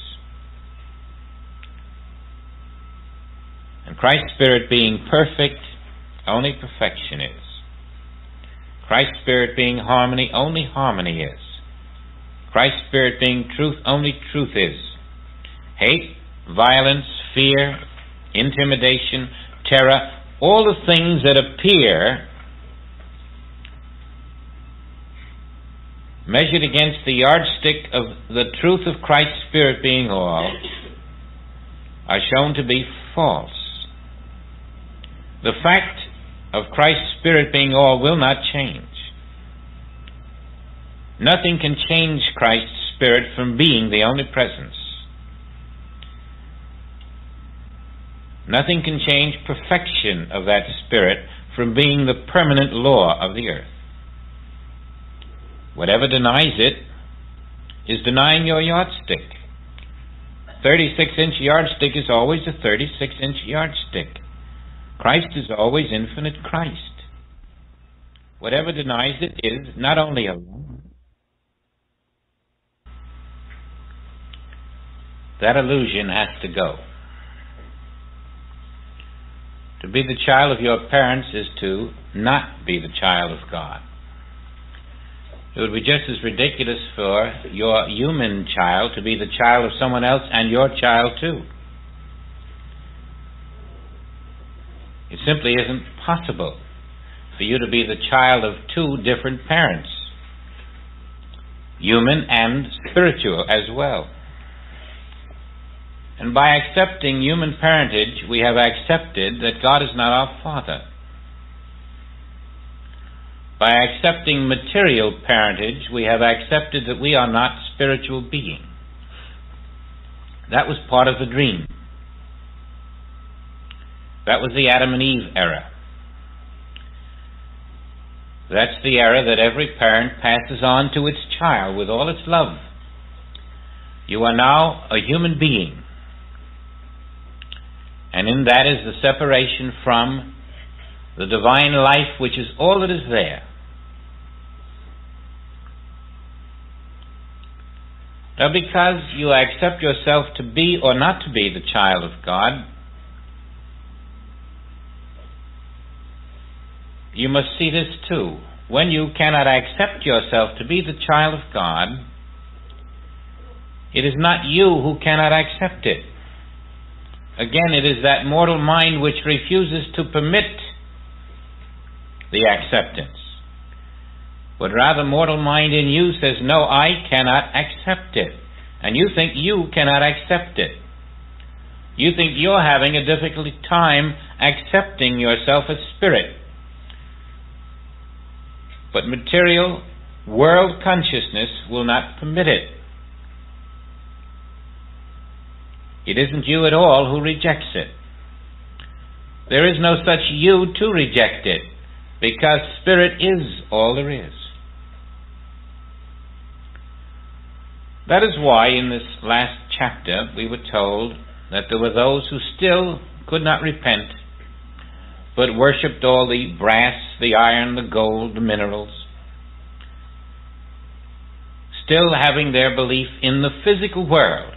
And Christ's Spirit being perfect, only perfection is. Christ's Spirit being harmony, only harmony is. Christ's Spirit being truth, only truth is. Hate, violence, fear, intimidation, terror, all the things that appear measured against the yardstick of the truth of Christ's Spirit being all, are shown to be false. The fact of Christ's Spirit being all will not change. Nothing can change Christ's Spirit from being the only presence. Nothing can change perfection of that Spirit from being the permanent law of the earth. Whatever denies it is denying your yardstick. 36-inch yardstick is always a 36-inch yardstick. Christ is always infinite Christ. Whatever denies it is not only a lie. That illusion has to go. To be the child of your parents is to not be the child of God. It would be just as ridiculous for your human child to be the child of someone else and your child too. It simply isn't possible for you to be the child of two different parents, human and spiritual as well. And by accepting human parentage, we have accepted that God is not our Father. By accepting material parentage, we have accepted that we are not spiritual beings. That was part of the dream. That was the Adam and Eve era. That's the era that every parent passes on to its child with all its love. You are now a human being. And in that is the separation from the divine life, which is all that is there. Now, because you accept yourself to be or not to be the child of God, you must see this too. When you cannot accept yourself to be the child of God, it is not you who cannot accept it. Again, it is that mortal mind which refuses to permit the acceptance. But rather, mortal mind in you says, no, I cannot accept it. And you think you cannot accept it. You think you're having a difficult time accepting yourself as spirit. But material world consciousness will not permit it. It isn't you at all who rejects it. There is no such you to reject it, because spirit is all there is. That is why in this last chapter we were told that there were those who still could not repent, but worshipped all the brass, the iron, the gold, the minerals, still having their belief in the physical world.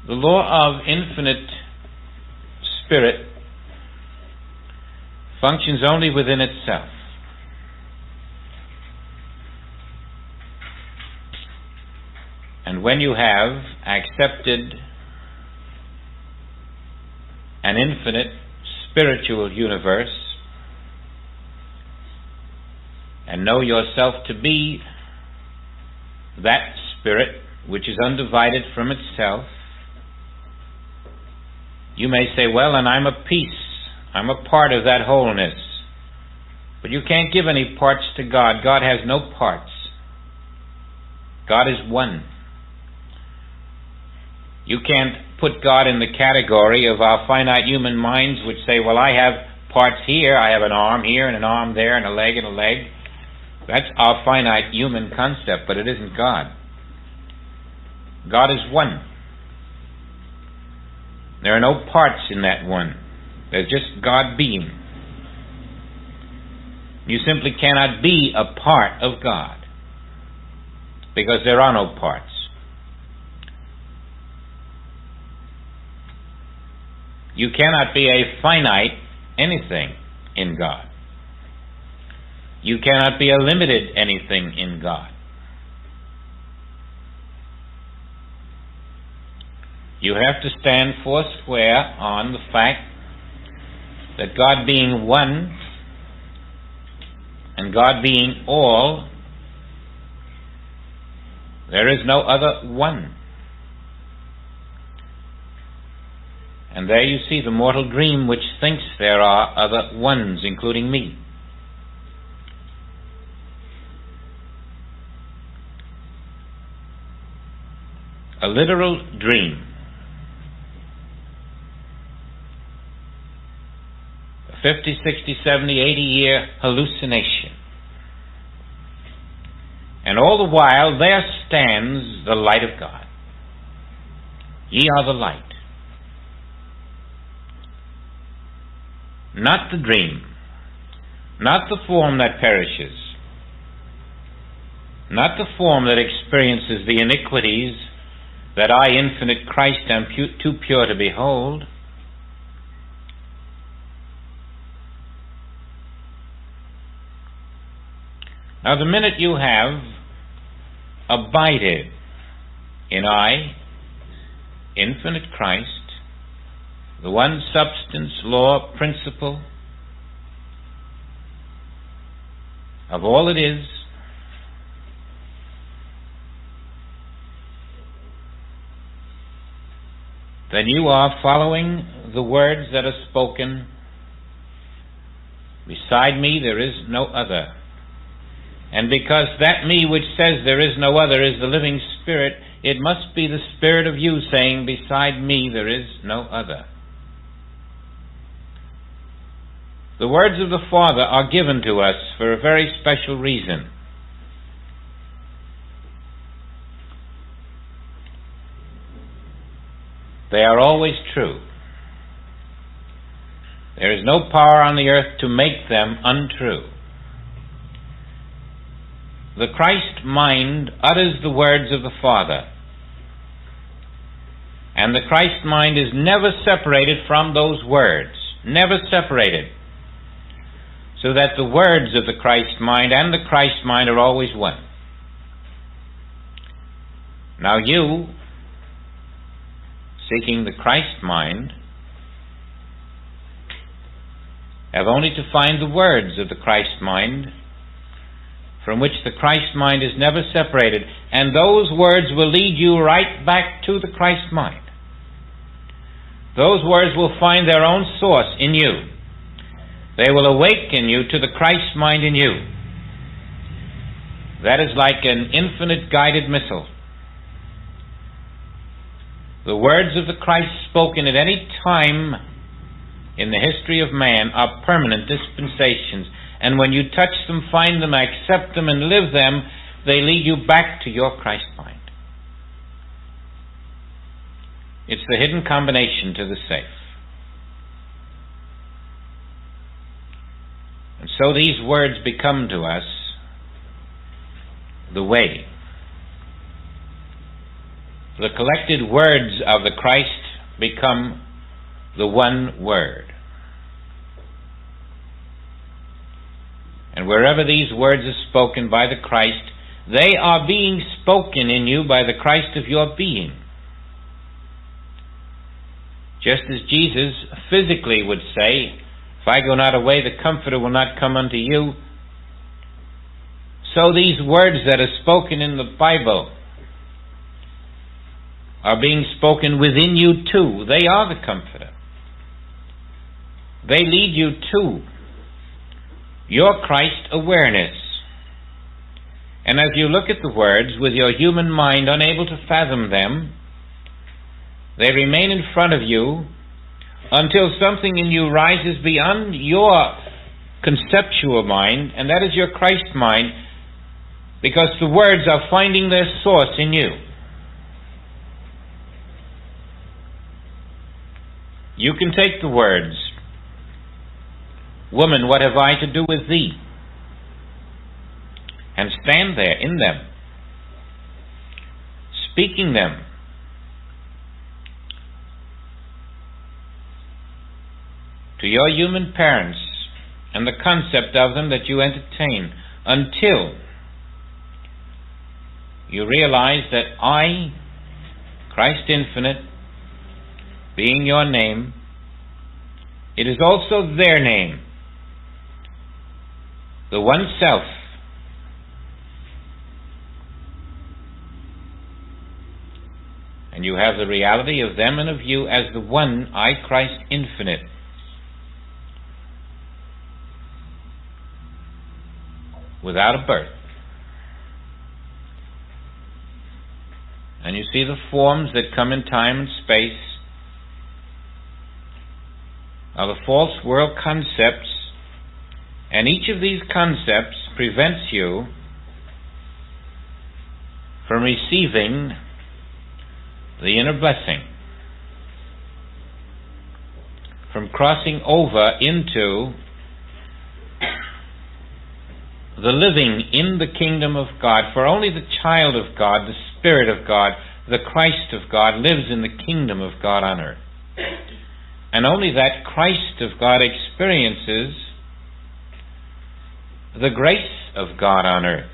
The law of infinite spirit functions only within itself. And when you have accepted an infinite spiritual universe and know yourself to be that spirit which is undivided from itself, you may say, well, and I'm a piece. I'm a part of that wholeness. But you can't give any parts to God. God has no parts. God is one. You can't put God in the category of our finite human minds which say, well, I have parts here, I have an arm here and an arm there and a leg and a leg. That's our finite human concept, but it isn't God. God is one. There are no parts in that one. There's just God being. You simply cannot be a part of God because there are no parts. You cannot be a finite anything in God. You cannot be a limited anything in God. You have to stand foursquare on the fact that God being one and God being all, there is no other one. And there you see the mortal dream which thinks there are other ones, including me. A literal dream. A 50, 60, 70, 80-year hallucination. And all the while there stands the light of God. Ye are the light. Not the dream, not the form that perishes, not the form that experiences the iniquities that I, infinite Christ, am too pure to behold. Now, the minute you have abided in I, infinite Christ, the one substance, law, principle of all it is, then you are following the words that are spoken. Beside me there is no other. And because that me which says there is no other is the living Spirit, it must be the Spirit of you saying, beside me there is no other. The words of the Father are given to us for a very special reason. They are always true. There is no power on the earth to make them untrue. The Christ mind utters the words of the Father, and the Christ mind is never separated from those words, never separated, so that the words of the Christ mind and the Christ mind are always one. Now you, seeking the Christ mind, have only to find the words of the Christ mind, from which the Christ mind is never separated, and those words will lead you right back to the Christ mind. Those words will find their own source in you. They will awaken you to the Christ mind in you. That is like an infinite guided missile. The words of the Christ spoken at any time in the history of man are permanent dispensations, and when you touch them, find them, accept them, and live them, they lead you back to your Christ mind. It's the hidden combination to the safe. And so these words become to us the way. The collected words of the Christ become the one word. And wherever these words are spoken by the Christ, they are being spoken in you by the Christ of your being. Just as Jesus physically would say, if I go not away, the Comforter will not come unto you. So these words that are spoken in the Bible are being spoken within you too. They are the Comforter. They lead you to your Christ awareness. And as you look at the words with your human mind unable to fathom them, they remain in front of you until something in you rises beyond your conceptual mind, and that is your Christ mind, because the words are finding their source in you. You can take the words, "Woman, what have I to do with thee?" and stand there in them, speaking them. To your human parents and the concept of them that you entertain, until you realize that I, Christ Infinite, being your name, it is also their name, the one self. And you have the reality of them and of you as the one I, Christ Infinite. Without a birth. And you see the forms that come in time and space are the false world concepts, and each of these concepts prevents you from receiving the inner blessing, from crossing over into the living in the kingdom of God. For only the child of God, the Spirit of God, the Christ of God lives in the kingdom of God on earth. And only that Christ of God experiences the grace of God on earth.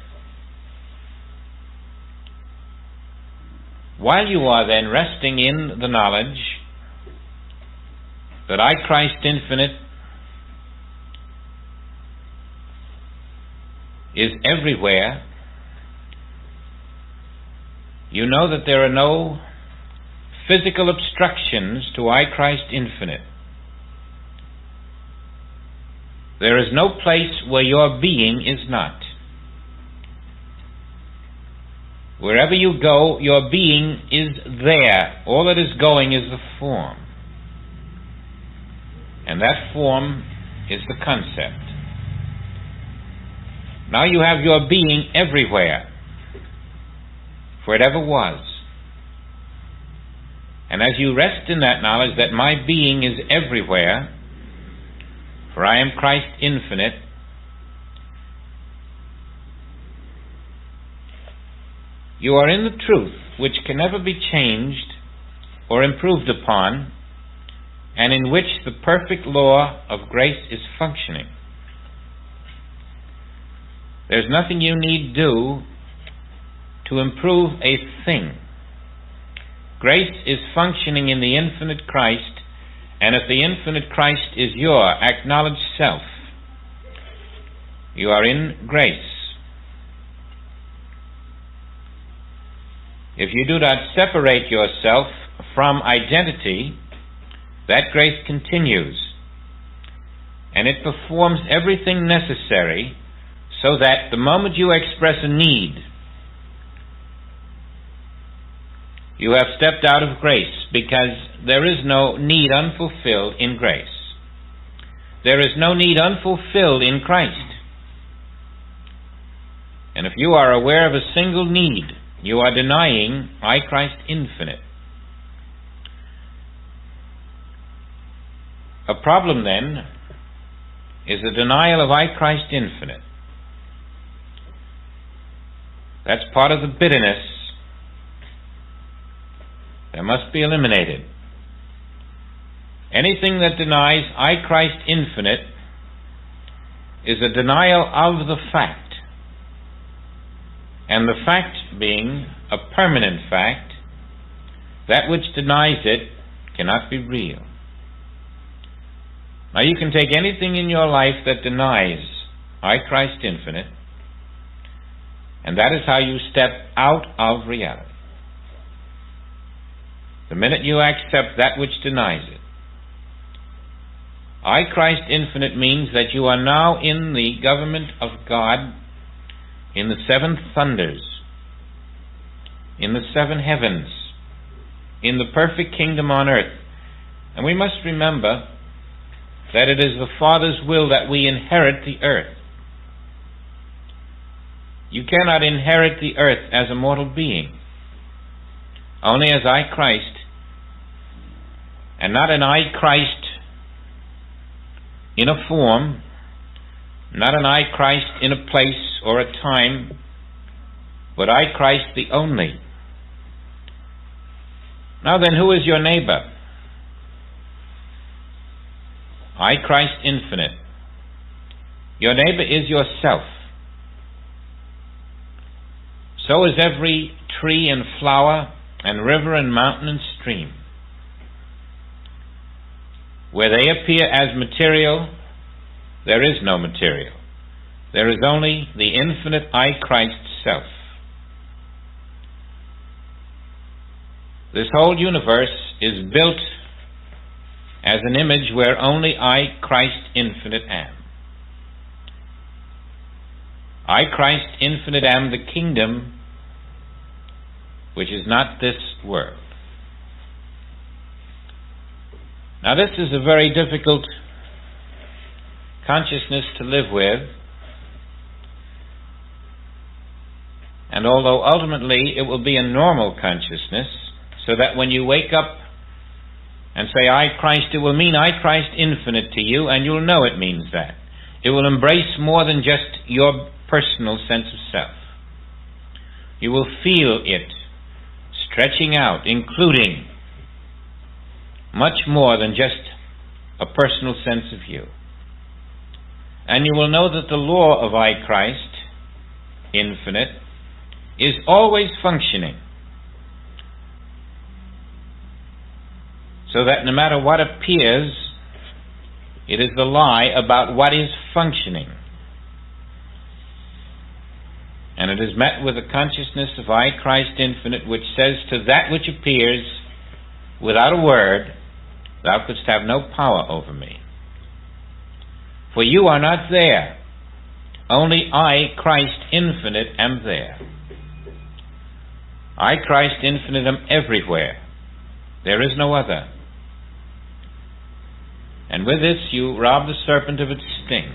While you are then resting in the knowledge that I, Christ Infinite, is everywhere, you know that there are no physical obstructions to I, Christ Infinite. There is no place where your being is not. Wherever you go, your being is there. All that is going is the form. And that form is the concept. Now you have your being everywhere, for it ever was. And as you rest in that knowledge that my being is everywhere, for I am Christ Infinite, you are in the truth which can never be changed or improved upon, and in which the perfect law of grace is functioning. There's nothing you need do to improve a thing. Grace is functioning in the infinite Christ, and if the infinite Christ is your acknowledged self, you are in grace. If you do not separate yourself from identity, that grace continues, and it performs everything necessary so that the moment you express a need, you have stepped out of grace, because there is no need unfulfilled in grace. There is no need unfulfilled in Christ. And if you are aware of a single need, you are denying I, Christ Infinite. A problem, then, is the denial of I, Christ Infinite. That's part of the bitterness that must be eliminated. Anything that denies I, Christ Infinite, is a denial of the fact. And the fact being a permanent fact, that which denies it cannot be real. Now you can take anything in your life that denies I, Christ Infinite, and that is how you step out of reality. The minute you accept that which denies it, I, Christ infinite, means that you are now in the government of God, in the seven thunders, in the seven heavens, in the perfect kingdom on earth. And we must remember that it is the Father's will that we inherit the earth. You cannot inherit the earth as a mortal being, only as I, Christ, and not an I, Christ in a form, not an I, Christ in a place or a time, but I, Christ the only. Now then, who is your neighbor? I, Christ infinite. Your neighbor is yourself. So is every tree and flower and river and mountain and stream. Where they appear as material, there is no material. There is only the infinite I, Christ self. This whole universe is built as an image where only I, Christ infinite, am. I, Christ infinite, am the kingdom which is not this world. Now this is a very difficult consciousness to live with, and although ultimately it will be a normal consciousness, so that when you wake up and say, I, Christ, it will mean I, Christ infinite to you, and you'll know it means that. It will embrace more than just your personal sense of self. You will feel it stretching out, including much more than just a personal sense of you. And you will know that the law of I, Christ infinite is always functioning, so that no matter what appears, it is the lie about what is functioning. And it is met with a consciousness of I, Christ infinite, which says to that which appears, without a word, thou couldst have no power over me. For you are not there. Only I, Christ infinite, am there. I, Christ infinite, am everywhere. There is no other. And with this you rob the serpent of its sting.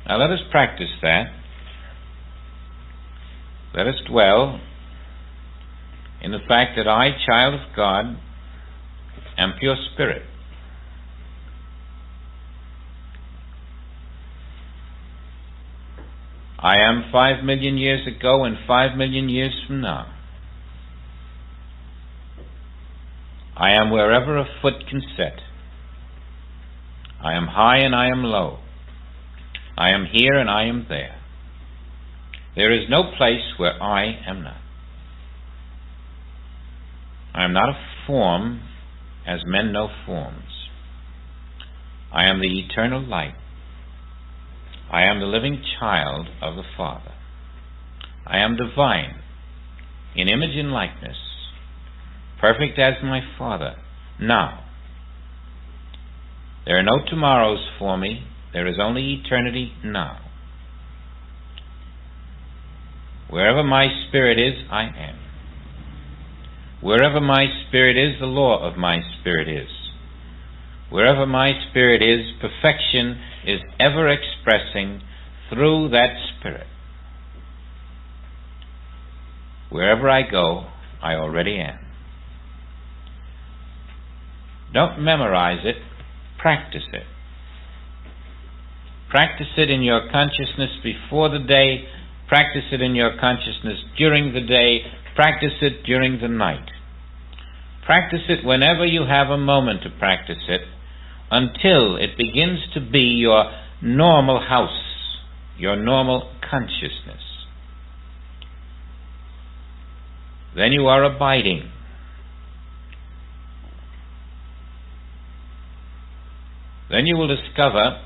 Now let us practice that. Let us dwell in the fact that I, child of God, am pure spirit. I am 5 million years ago and 5 million years from now. I am wherever a foot can set. I am high and I am low. I am here and I am there. There is no place where I am not. I am not a form as men know forms. I am the eternal light. I am the living child of the Father. I am divine, in image and likeness, perfect as my Father. Now, there are no tomorrows for me. There is only eternity now. Wherever my spirit is, I am. Wherever my spirit is, the law of my spirit is. Wherever my spirit is, perfection is ever expressing through that spirit. Wherever I go, I already am. Don't memorize it, practice it. Practice it in your consciousness before the day, practice it in your consciousness during the day, practice it during the night. Practice it whenever you have a moment to practice it, until it begins to be your normal house, your normal consciousness. Then you are abiding. Then you will discover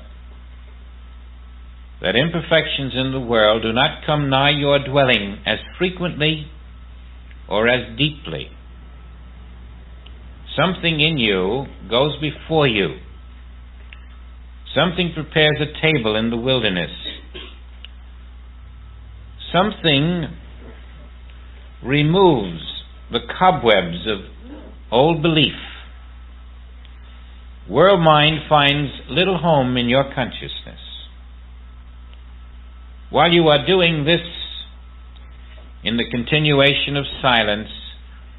that imperfections in the world do not come nigh your dwelling as frequently or as deeply. Something in you goes before you. Something prepares a table in the wilderness. Something removes the cobwebs of old belief. World mind finds little home in your consciousness. While you are doing this in the continuation of silence,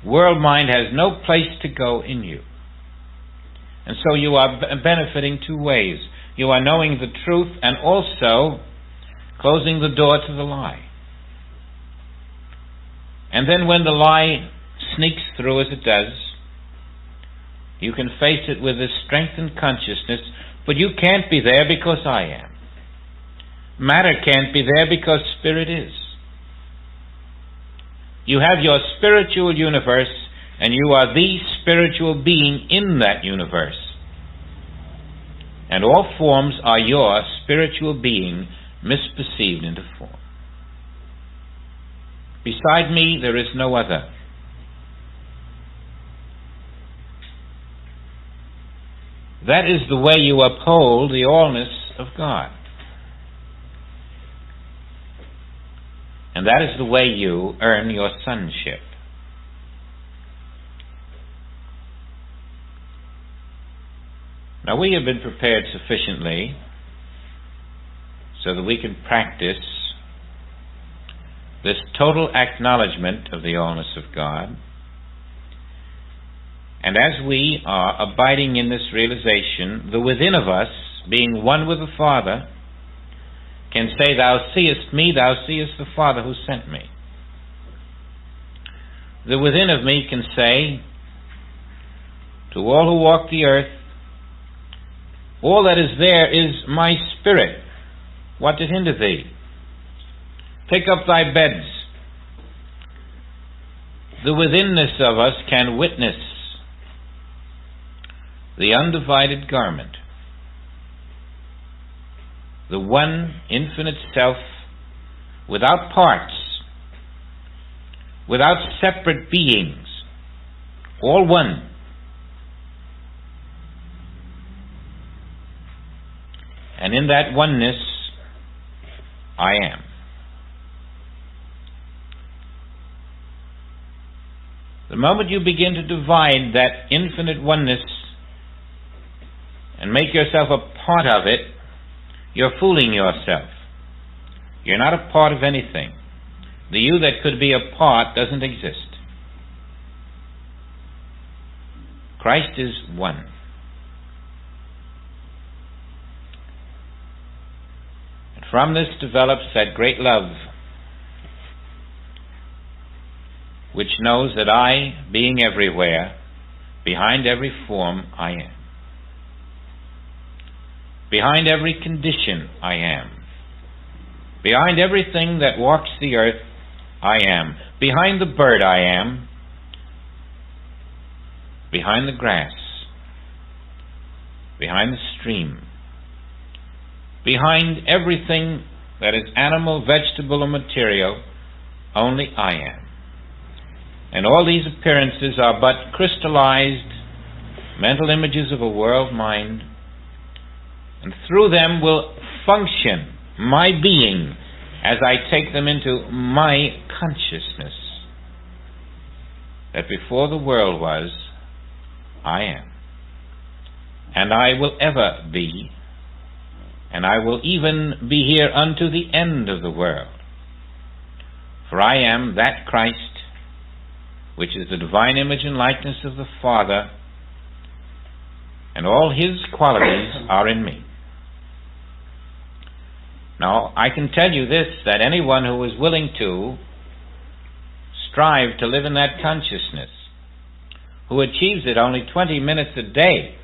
world mind has no place to go in you. And so you are benefiting two ways. You are knowing the truth and also closing the door to the lie. And then when the lie sneaks through, as it does, you can face it with a strengthened consciousness, but you can't be there because I am. Matter can't be there because spirit is. You have your spiritual universe, and you are the spiritual being in that universe. And all forms are your spiritual being misperceived into form. Beside me, there is no other. That is the way you uphold the allness of God. And that is the way you earn your sonship. Now, we have been prepared sufficiently so that we can practice this total acknowledgement of the allness of God. And as we are abiding in this realization, the within of us, being one with the Father, can say, "Thou seest me, thou seest the Father who sent me." The within of me can say to all who walk the earth, "All that is there is my spirit. What did hinder thee? Pick up thy beds." The withinness of us can witness the undivided garment, the one infinite self, without parts, without separate beings, all one. And in that oneness, I am. The moment you begin to divide that infinite oneness and make yourself a part of it, you're fooling yourself. You're not a part of anything. The you that could be a part doesn't exist. Christ is one. And from this develops that great love which knows that I, being everywhere, behind every form, I am. Behind every condition, I am. Behind everything that walks the earth, I am. Behind the bird, I am. Behind the grass. Behind the stream. Behind everything that is animal, vegetable, or material, only I am. And all these appearances are but crystallized mental images of a world mind, and through them will function my being as I take them into my consciousness, that before the world was, I am. And I will ever be, and I will even be here unto the end of the world. For I am that Christ, which is the divine image and likeness of the Father, and all His qualities are in me. Now, I can tell you this, that anyone who is willing to strive to live in that consciousness, who achieves it only 20 minutes a day,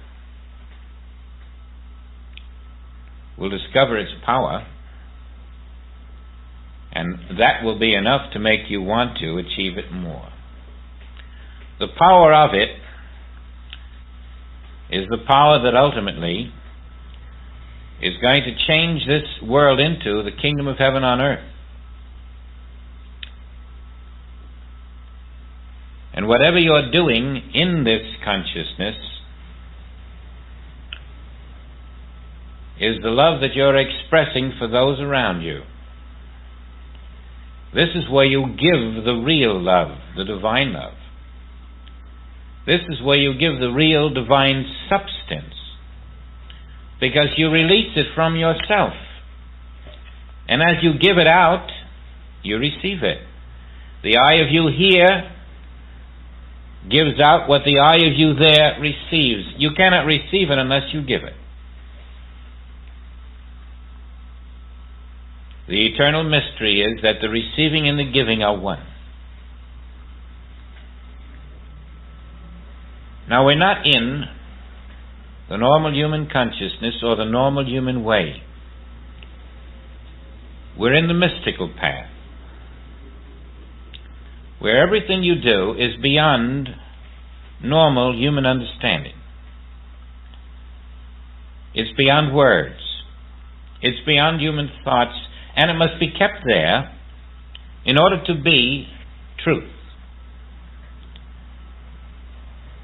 will discover its power, and that will be enough to make you want to achieve it more. The power of it is the power that ultimately is going to change this world into the kingdom of heaven on earth. And whatever you're doing in this consciousness is the love that you're expressing for those around you. This is where you give the real love, the divine love. This is where you give the real divine substance, because you release it from yourself. And as you give it out, you receive it. The eye of you here gives out what the eye of you there receives. You cannot receive it unless you give it. The eternal mystery is that the receiving and the giving are one. Now, we're not in the normal human consciousness or the normal human way. We're in the mystical path, where everything you do is beyond normal human understanding. It's beyond words. It's beyond human thoughts, and it must be kept there in order to be truth.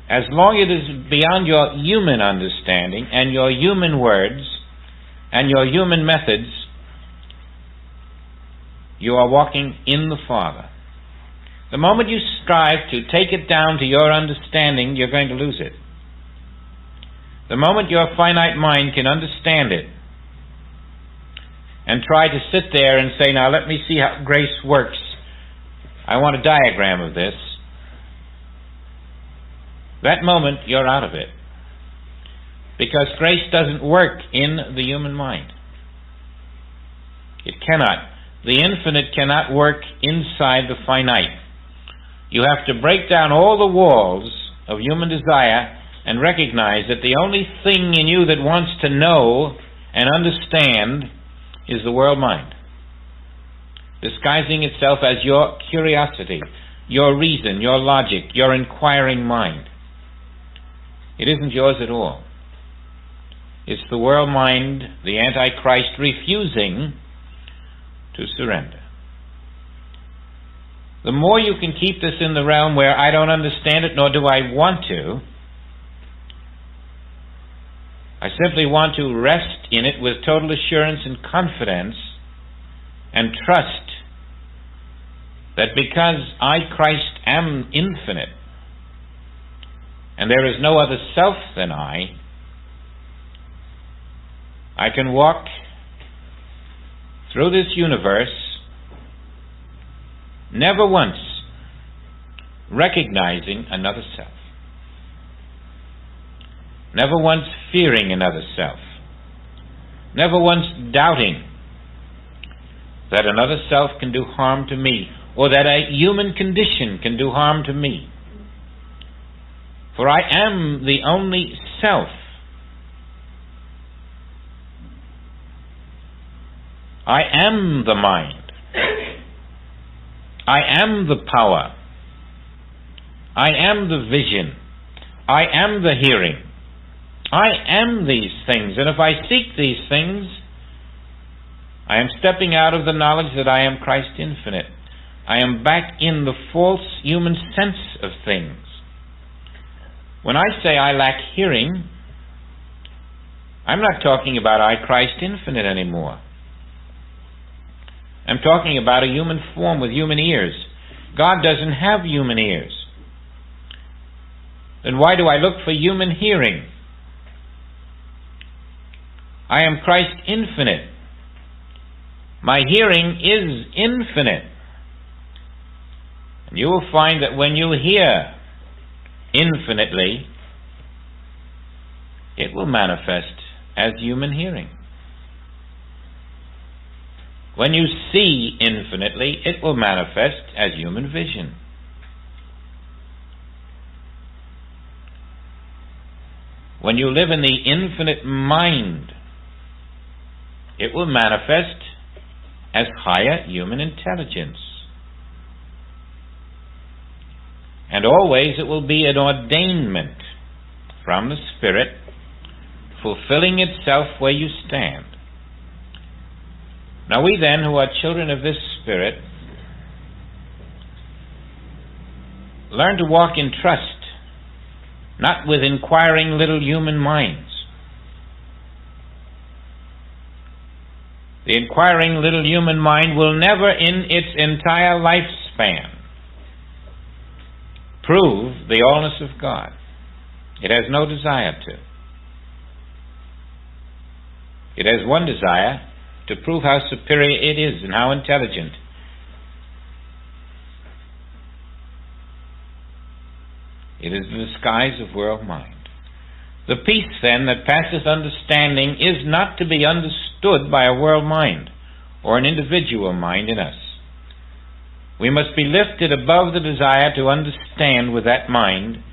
As long as it is beyond your human understanding and your human words and your human methods, you are walking in the Father. The moment you strive to take it down to your understanding, you're going to lose it. The moment your finite mind can understand it and try to sit there and say, now let me see how grace works, I want a diagram of this, that moment you're out of it. Because grace doesn't work in the human mind. It cannot. The infinite cannot work inside the finite. You have to break down all the walls of human desire and recognize that the only thing in you that wants to know and understand is the world mind, disguising itself as your curiosity, your reason, your logic, your inquiring mind. It isn't yours at all. It's the world mind, the Antichrist, refusing to surrender. The more you can keep this in the realm where I don't understand it, nor do I want to, I simply want to rest in it with total assurance and confidence and trust that because I, Christ, am infinite, and there is no other self than I can walk through this universe never once recognizing another self, never once fearing another self, never once doubting that another self can do harm to me, or that a human condition can do harm to me. For I am the only self. I am the mind. I am the power. I am the vision. I am the hearing. I am these things, and if I seek these things, I am stepping out of the knowledge that I am Christ infinite. I am back in the false human sense of things. When I say I lack hearing, I'm not talking about I, Christ infinite, anymore. I'm talking about a human form with human ears. God doesn't have human ears. Then why do I look for human hearing? I am Christ infinite. My hearing is infinite. And you will find that when you hear infinitely, it will manifest as human hearing. When you see infinitely, it will manifest as human vision. When you live in the infinite mind, it will manifest as higher human intelligence. And always it will be an ordainment from the Spirit fulfilling itself where you stand. Now we then, who are children of this Spirit, learn to walk in trust, not with inquiring little human minds. The inquiring little human mind will never in its entire lifespan prove the allness of God. It has no desire to. It has one desire, to prove how superior it is and how intelligent. It is the disguise of world mind. The peace, then, that passeth understanding is not to be understood by a world mind or an individual mind in us. We must be lifted above the desire to understand with that mind,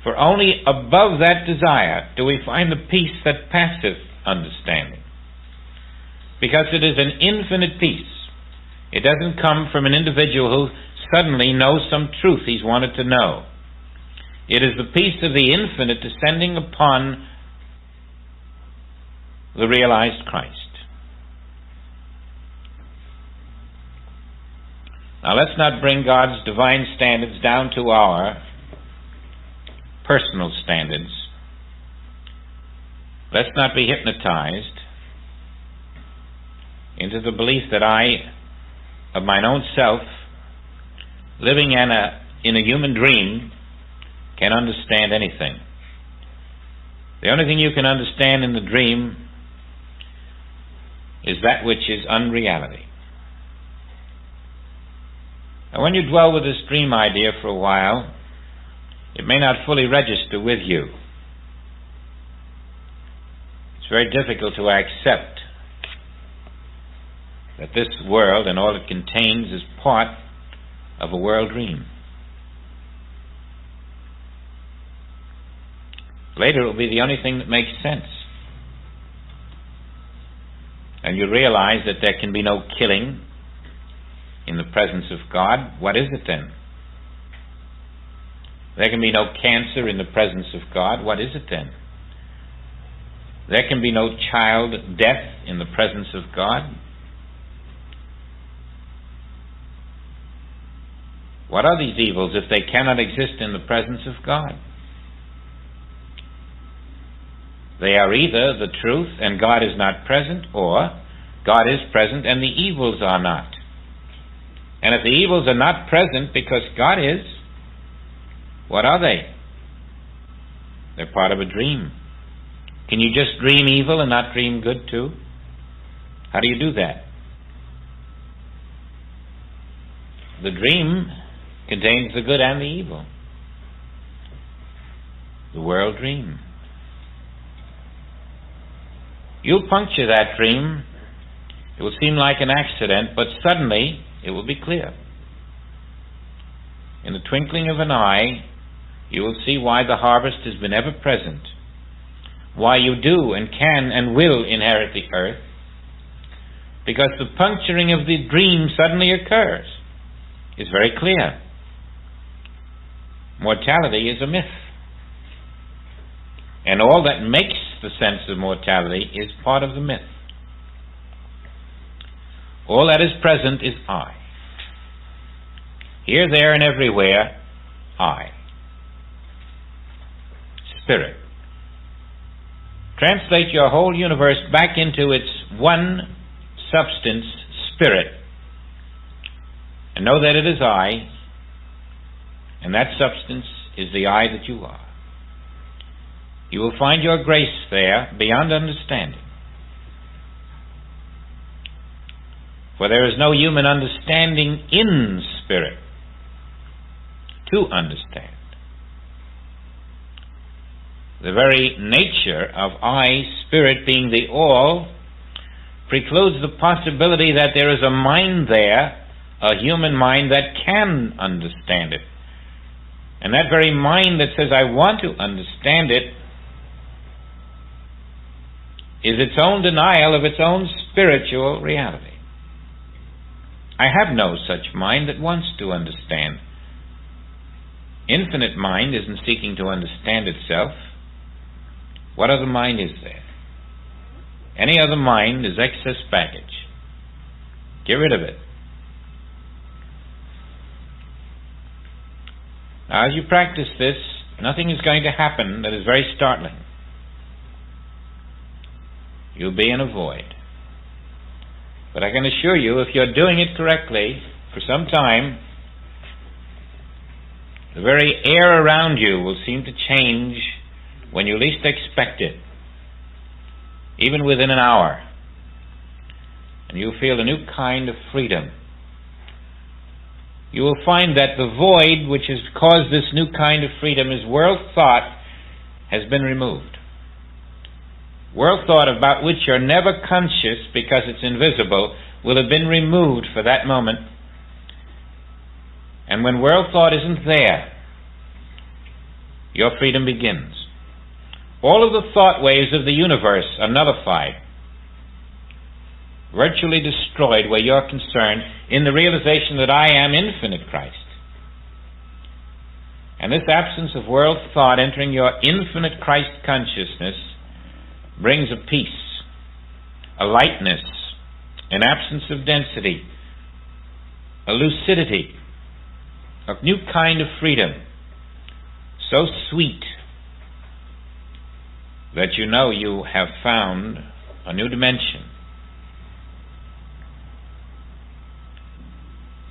for only above that desire do we find the peace that passeth understanding. Because it is an infinite peace. It doesn't come from an individual who suddenly knows some truth he's wanted to know. It is the peace of the infinite descending upon the realized Christ. Now let's not bring God's divine standards down to our personal standards. Let's not be hypnotized into the belief that I, of mine own self, living in a human dream, can understand anything. The only thing you can understand in the dream is that which is unreality. And when you dwell with this dream idea for a while, it may not fully register with you. It's very difficult to accept that this world and all it contains is part of a world dream. Later it will be the only thing that makes sense. And you realize that there can be no killing in the presence of God. What is it then? There can be no cancer in the presence of God. What is it then? There can be no child death in the presence of God. What are these evils if they cannot exist in the presence of God? They are either the truth and God is not present, or God is present and the evils are not. And if the evils are not present because God is, what are they? They're part of a dream. Can you just dream evil and not dream good too? How do you do that? The dream contains the good and the evil. The world dream. You'll puncture that dream. It will seem like an accident, but suddenly it will be clear. In the twinkling of an eye, you will see why the harvest has been ever present, why you do and can and will inherit the earth, because the puncturing of the dream suddenly occurs. It's very clear. Mortality is a myth. And all that makes the sense of mortality is part of the myth. All that is present is I. Here, there, and everywhere, I. Spirit. Translate your whole universe back into its one substance, Spirit. And know that it is I, and that substance is the I that you are. You will find your grace there beyond understanding. For there is no human understanding in Spirit to understand. The very nature of I, Spirit, being the all, precludes the possibility that there is a mind there, a human mind, that can understand it. And that very mind that says, I want to understand it, is its own denial of its own spiritual reality. I have no such mind that wants to understand. Infinite mind isn't seeking to understand itself. What other mind is there? Any other mind is excess baggage. Get rid of it. Now, as you practice this, nothing is going to happen that is very startling. You'll be in a void. But I can assure you, if you're doing it correctly for some time, the very air around you will seem to change when you least expect it, even within an hour. And you'll feel a new kind of freedom. You will find that the void which has caused this new kind of freedom is world thought has been removed. World thought about which you're never conscious because it's invisible will have been removed for that moment. And when world thought isn't there, your freedom begins. All of the thought waves of the universe are nullified, virtually destroyed where you're concerned, in the realization that I am infinite Christ. And this absence of world thought entering your infinite Christ consciousness brings a peace, a lightness, an absence of density, a lucidity, a new kind of freedom, so sweet that you know you have found a new dimension.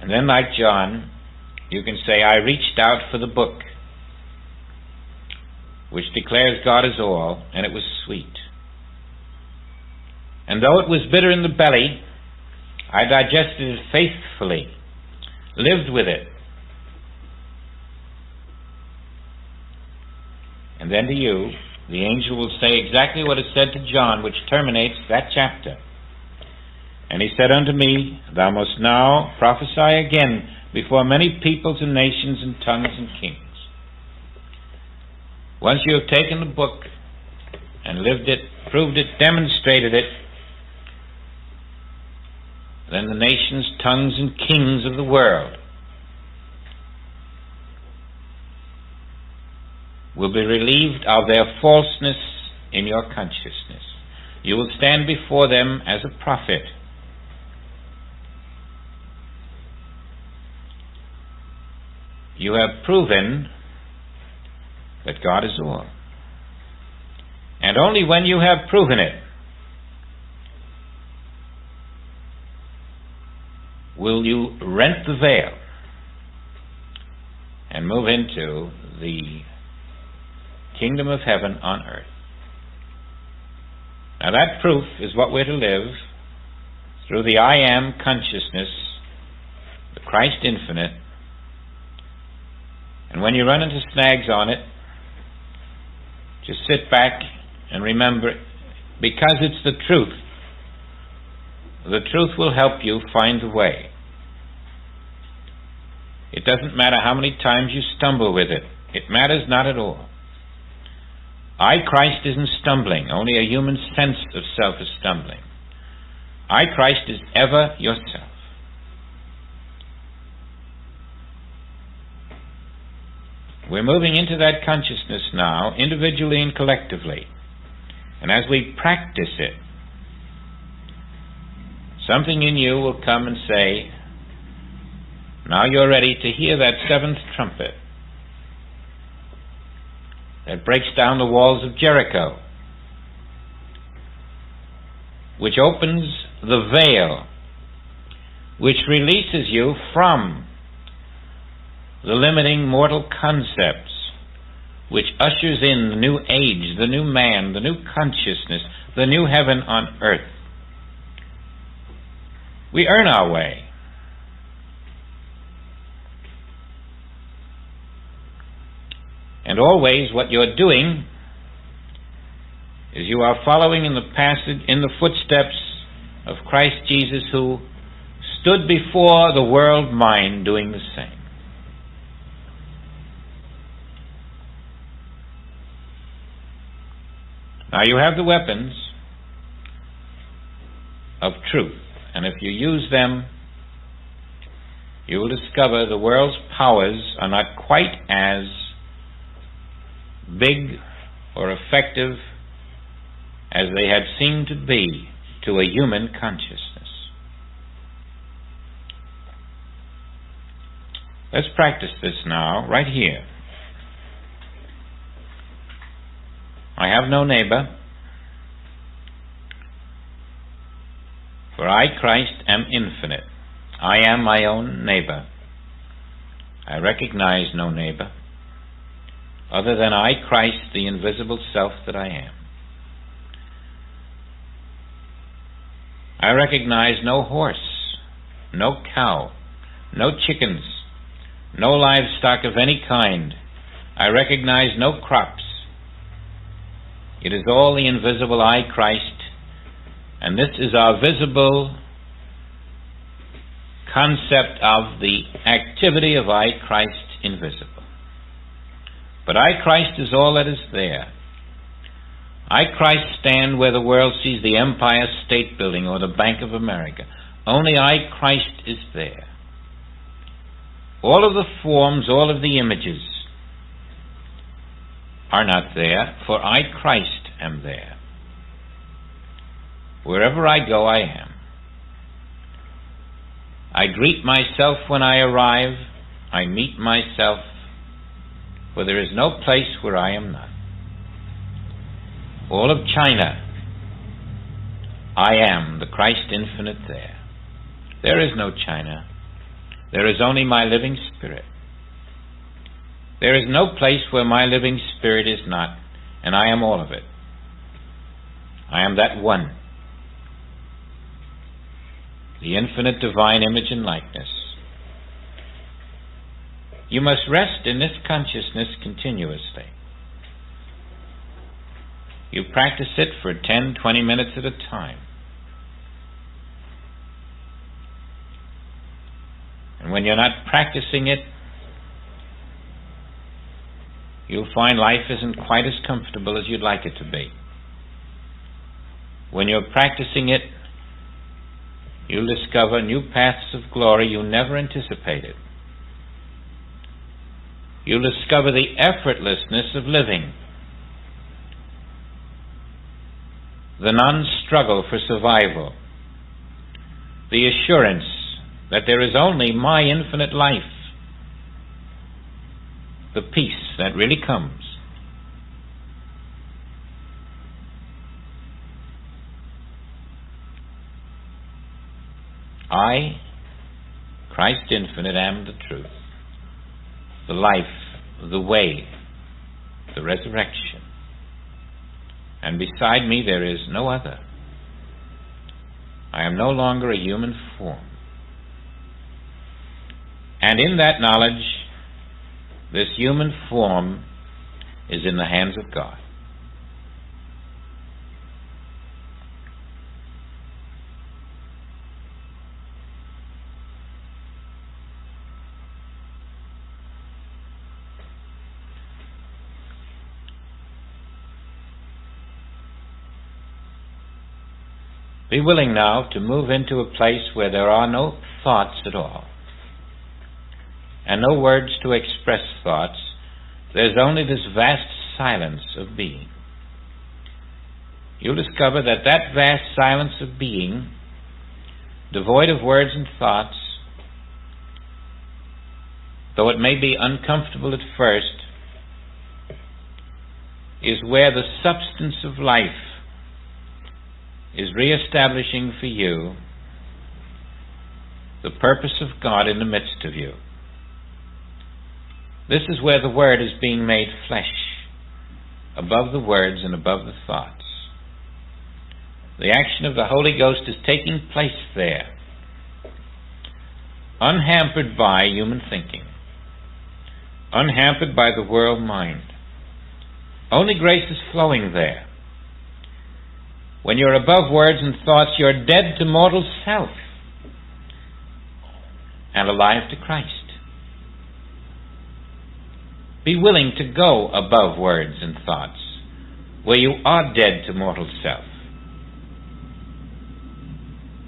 And then, like John, you can say, I reached out for the book which declares God is all, and it was sweet. And though it was bitter in the belly, I digested it faithfully, lived with it. And then to you, the angel will say exactly what is said to John, which terminates that chapter. And he said unto me, Thou must now prophesy again before many peoples and nations and tongues and kings. Once you have taken the book and lived it, proved it, demonstrated it, then the nations, tongues, and kings of the world will be relieved of their falseness in your consciousness. You will stand before them as a prophet. You have proven that God is all. And only when you have proven it will you rent the veil and move into the kingdom of heaven on earth. Now that proof is what we're to live through the I am consciousness, the Christ infinite. And when you run into snags on it, just sit back and remember, because it's the truth will help you find the way. It doesn't matter how many times you stumble with it. It matters not at all. I, Christ, isn't stumbling. Only a human sense of self is stumbling. I, Christ, is ever yourself. We're moving into that consciousness now, individually and collectively. And as we practice it, something in you will come and say, now you're ready to hear that seventh trumpet that breaks down the walls of Jericho, which opens the veil, which releases you from the limiting mortal concepts, which ushers in the new age, the new man, the new consciousness, the new heaven on earth. We earn our way. And always what you're doing is you are following in the footsteps of Christ Jesus, who stood before the world mind doing the same. Now you have the weapons of truth, and if you use them, you will discover the world's powers are not quite as big or effective as they had seemed to be to a human consciousness. Let's practice this now, right here. I have no neighbor, for I, Christ, am infinite. I am my own neighbor. I recognize no neighbor other than I, Christ, the invisible self that I am. I recognize no horse, no cow, no chickens, no livestock of any kind. I recognize no crops. It is all the invisible I, Christ, and this is our visible concept of the activity of I, Christ, invisible. But I, Christ, is all that is there. I, Christ, stand where the world sees the Empire State Building or the Bank of America. Only I, Christ, is there. All of the forms, all of the images are not there, for I, Christ, am there. Wherever I go, I am. I greet myself when I arrive. I meet myself, for there is no place where I am not. All of China, I am the Christ infinite there. There is no China. There is only my living spirit. There is no place where my living spirit is not, and I am all of it. I am that one, the infinite divine image and likeness. You must rest in this consciousness continuously. You practice it for 10, 20 minutes at a time. And when you're not practicing it, you'll find life isn't quite as comfortable as you'd like it to be. When you're practicing it, you'll discover new paths of glory you never anticipated. You'll discover the effortlessness of living, the non-struggle for survival, the assurance that there is only my infinite life, the peace that really comes. I, Christ infinite, am the truth, the life, the way, the resurrection. And beside me there is no other. I am no longer a human form. And in that knowledge, this human form is in the hands of God. Be willing now to move into a place where there are no thoughts at all, and no words to express thoughts. There's only this vast silence of being. You'll discover that that vast silence of being, devoid of words and thoughts, though it may be uncomfortable at first, is where the substance of life is reestablishing for you the purpose of God in the midst of you. This is where the Word is being made flesh, above the words and above the thoughts. The action of the Holy Ghost is taking place there, unhampered by human thinking, unhampered by the world mind. Only grace is flowing there. When you're above words and thoughts, you're dead to mortal self and alive to Christ. Be willing to go above words and thoughts, where you are dead to mortal self.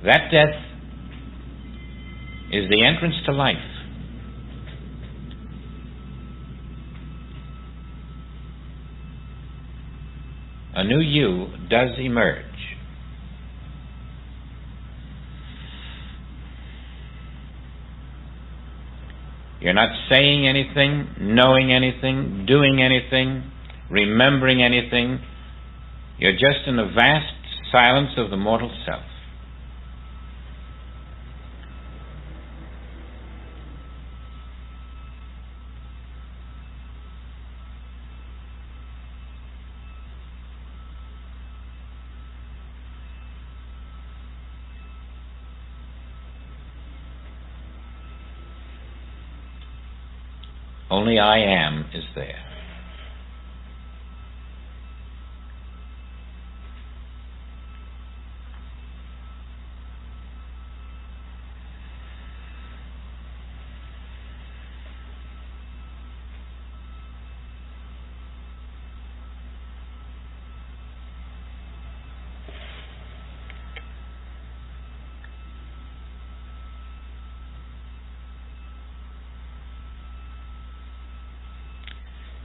That death is the entrance to life. a new you does emerge. You're not saying anything, knowing anything, doing anything, remembering anything. You're just in the vast silence of the mortal self. Only I am is there.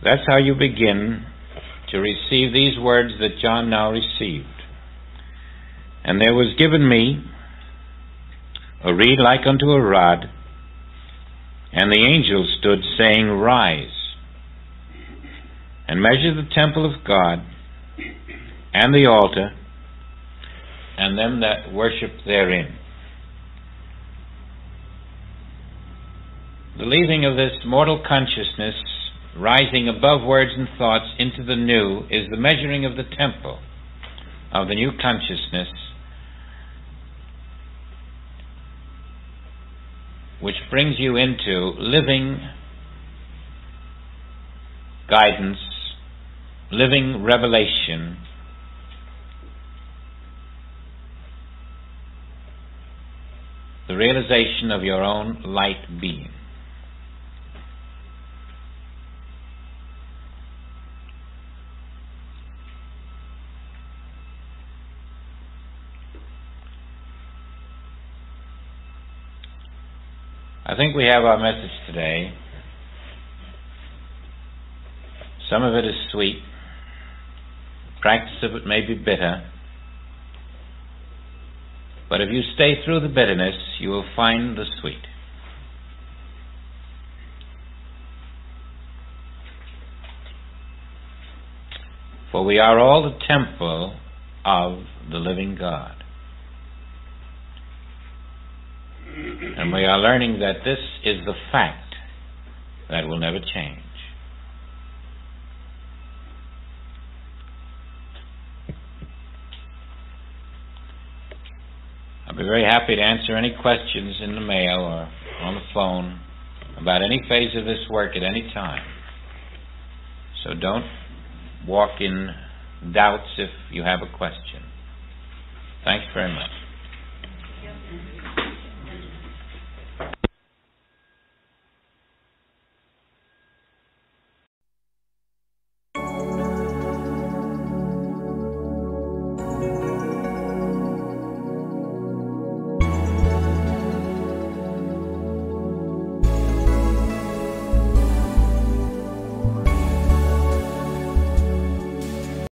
That's how you begin to receive these words that John now received. And there was given me a reed like unto a rod, and the angel stood, saying, Rise, and measure the temple of God, and the altar, and them that worship therein. The leaving of this mortal consciousness, rising above words and thoughts into the new, is the measuring of the temple of the new consciousness, which brings you into living guidance, living revelation, the realization of your own light being. I think we have our message today. Some of it is sweet. Practice of it may be bitter. But if you stay through the bitterness, you will find the sweet. For we are all the temple of the living God. And we are learning that this is the fact that will never change. I'll be very happy to answer any questions in the mail or on the phone about any phase of this work at any time. So don't walk in doubts if you have a question. Thanks very much.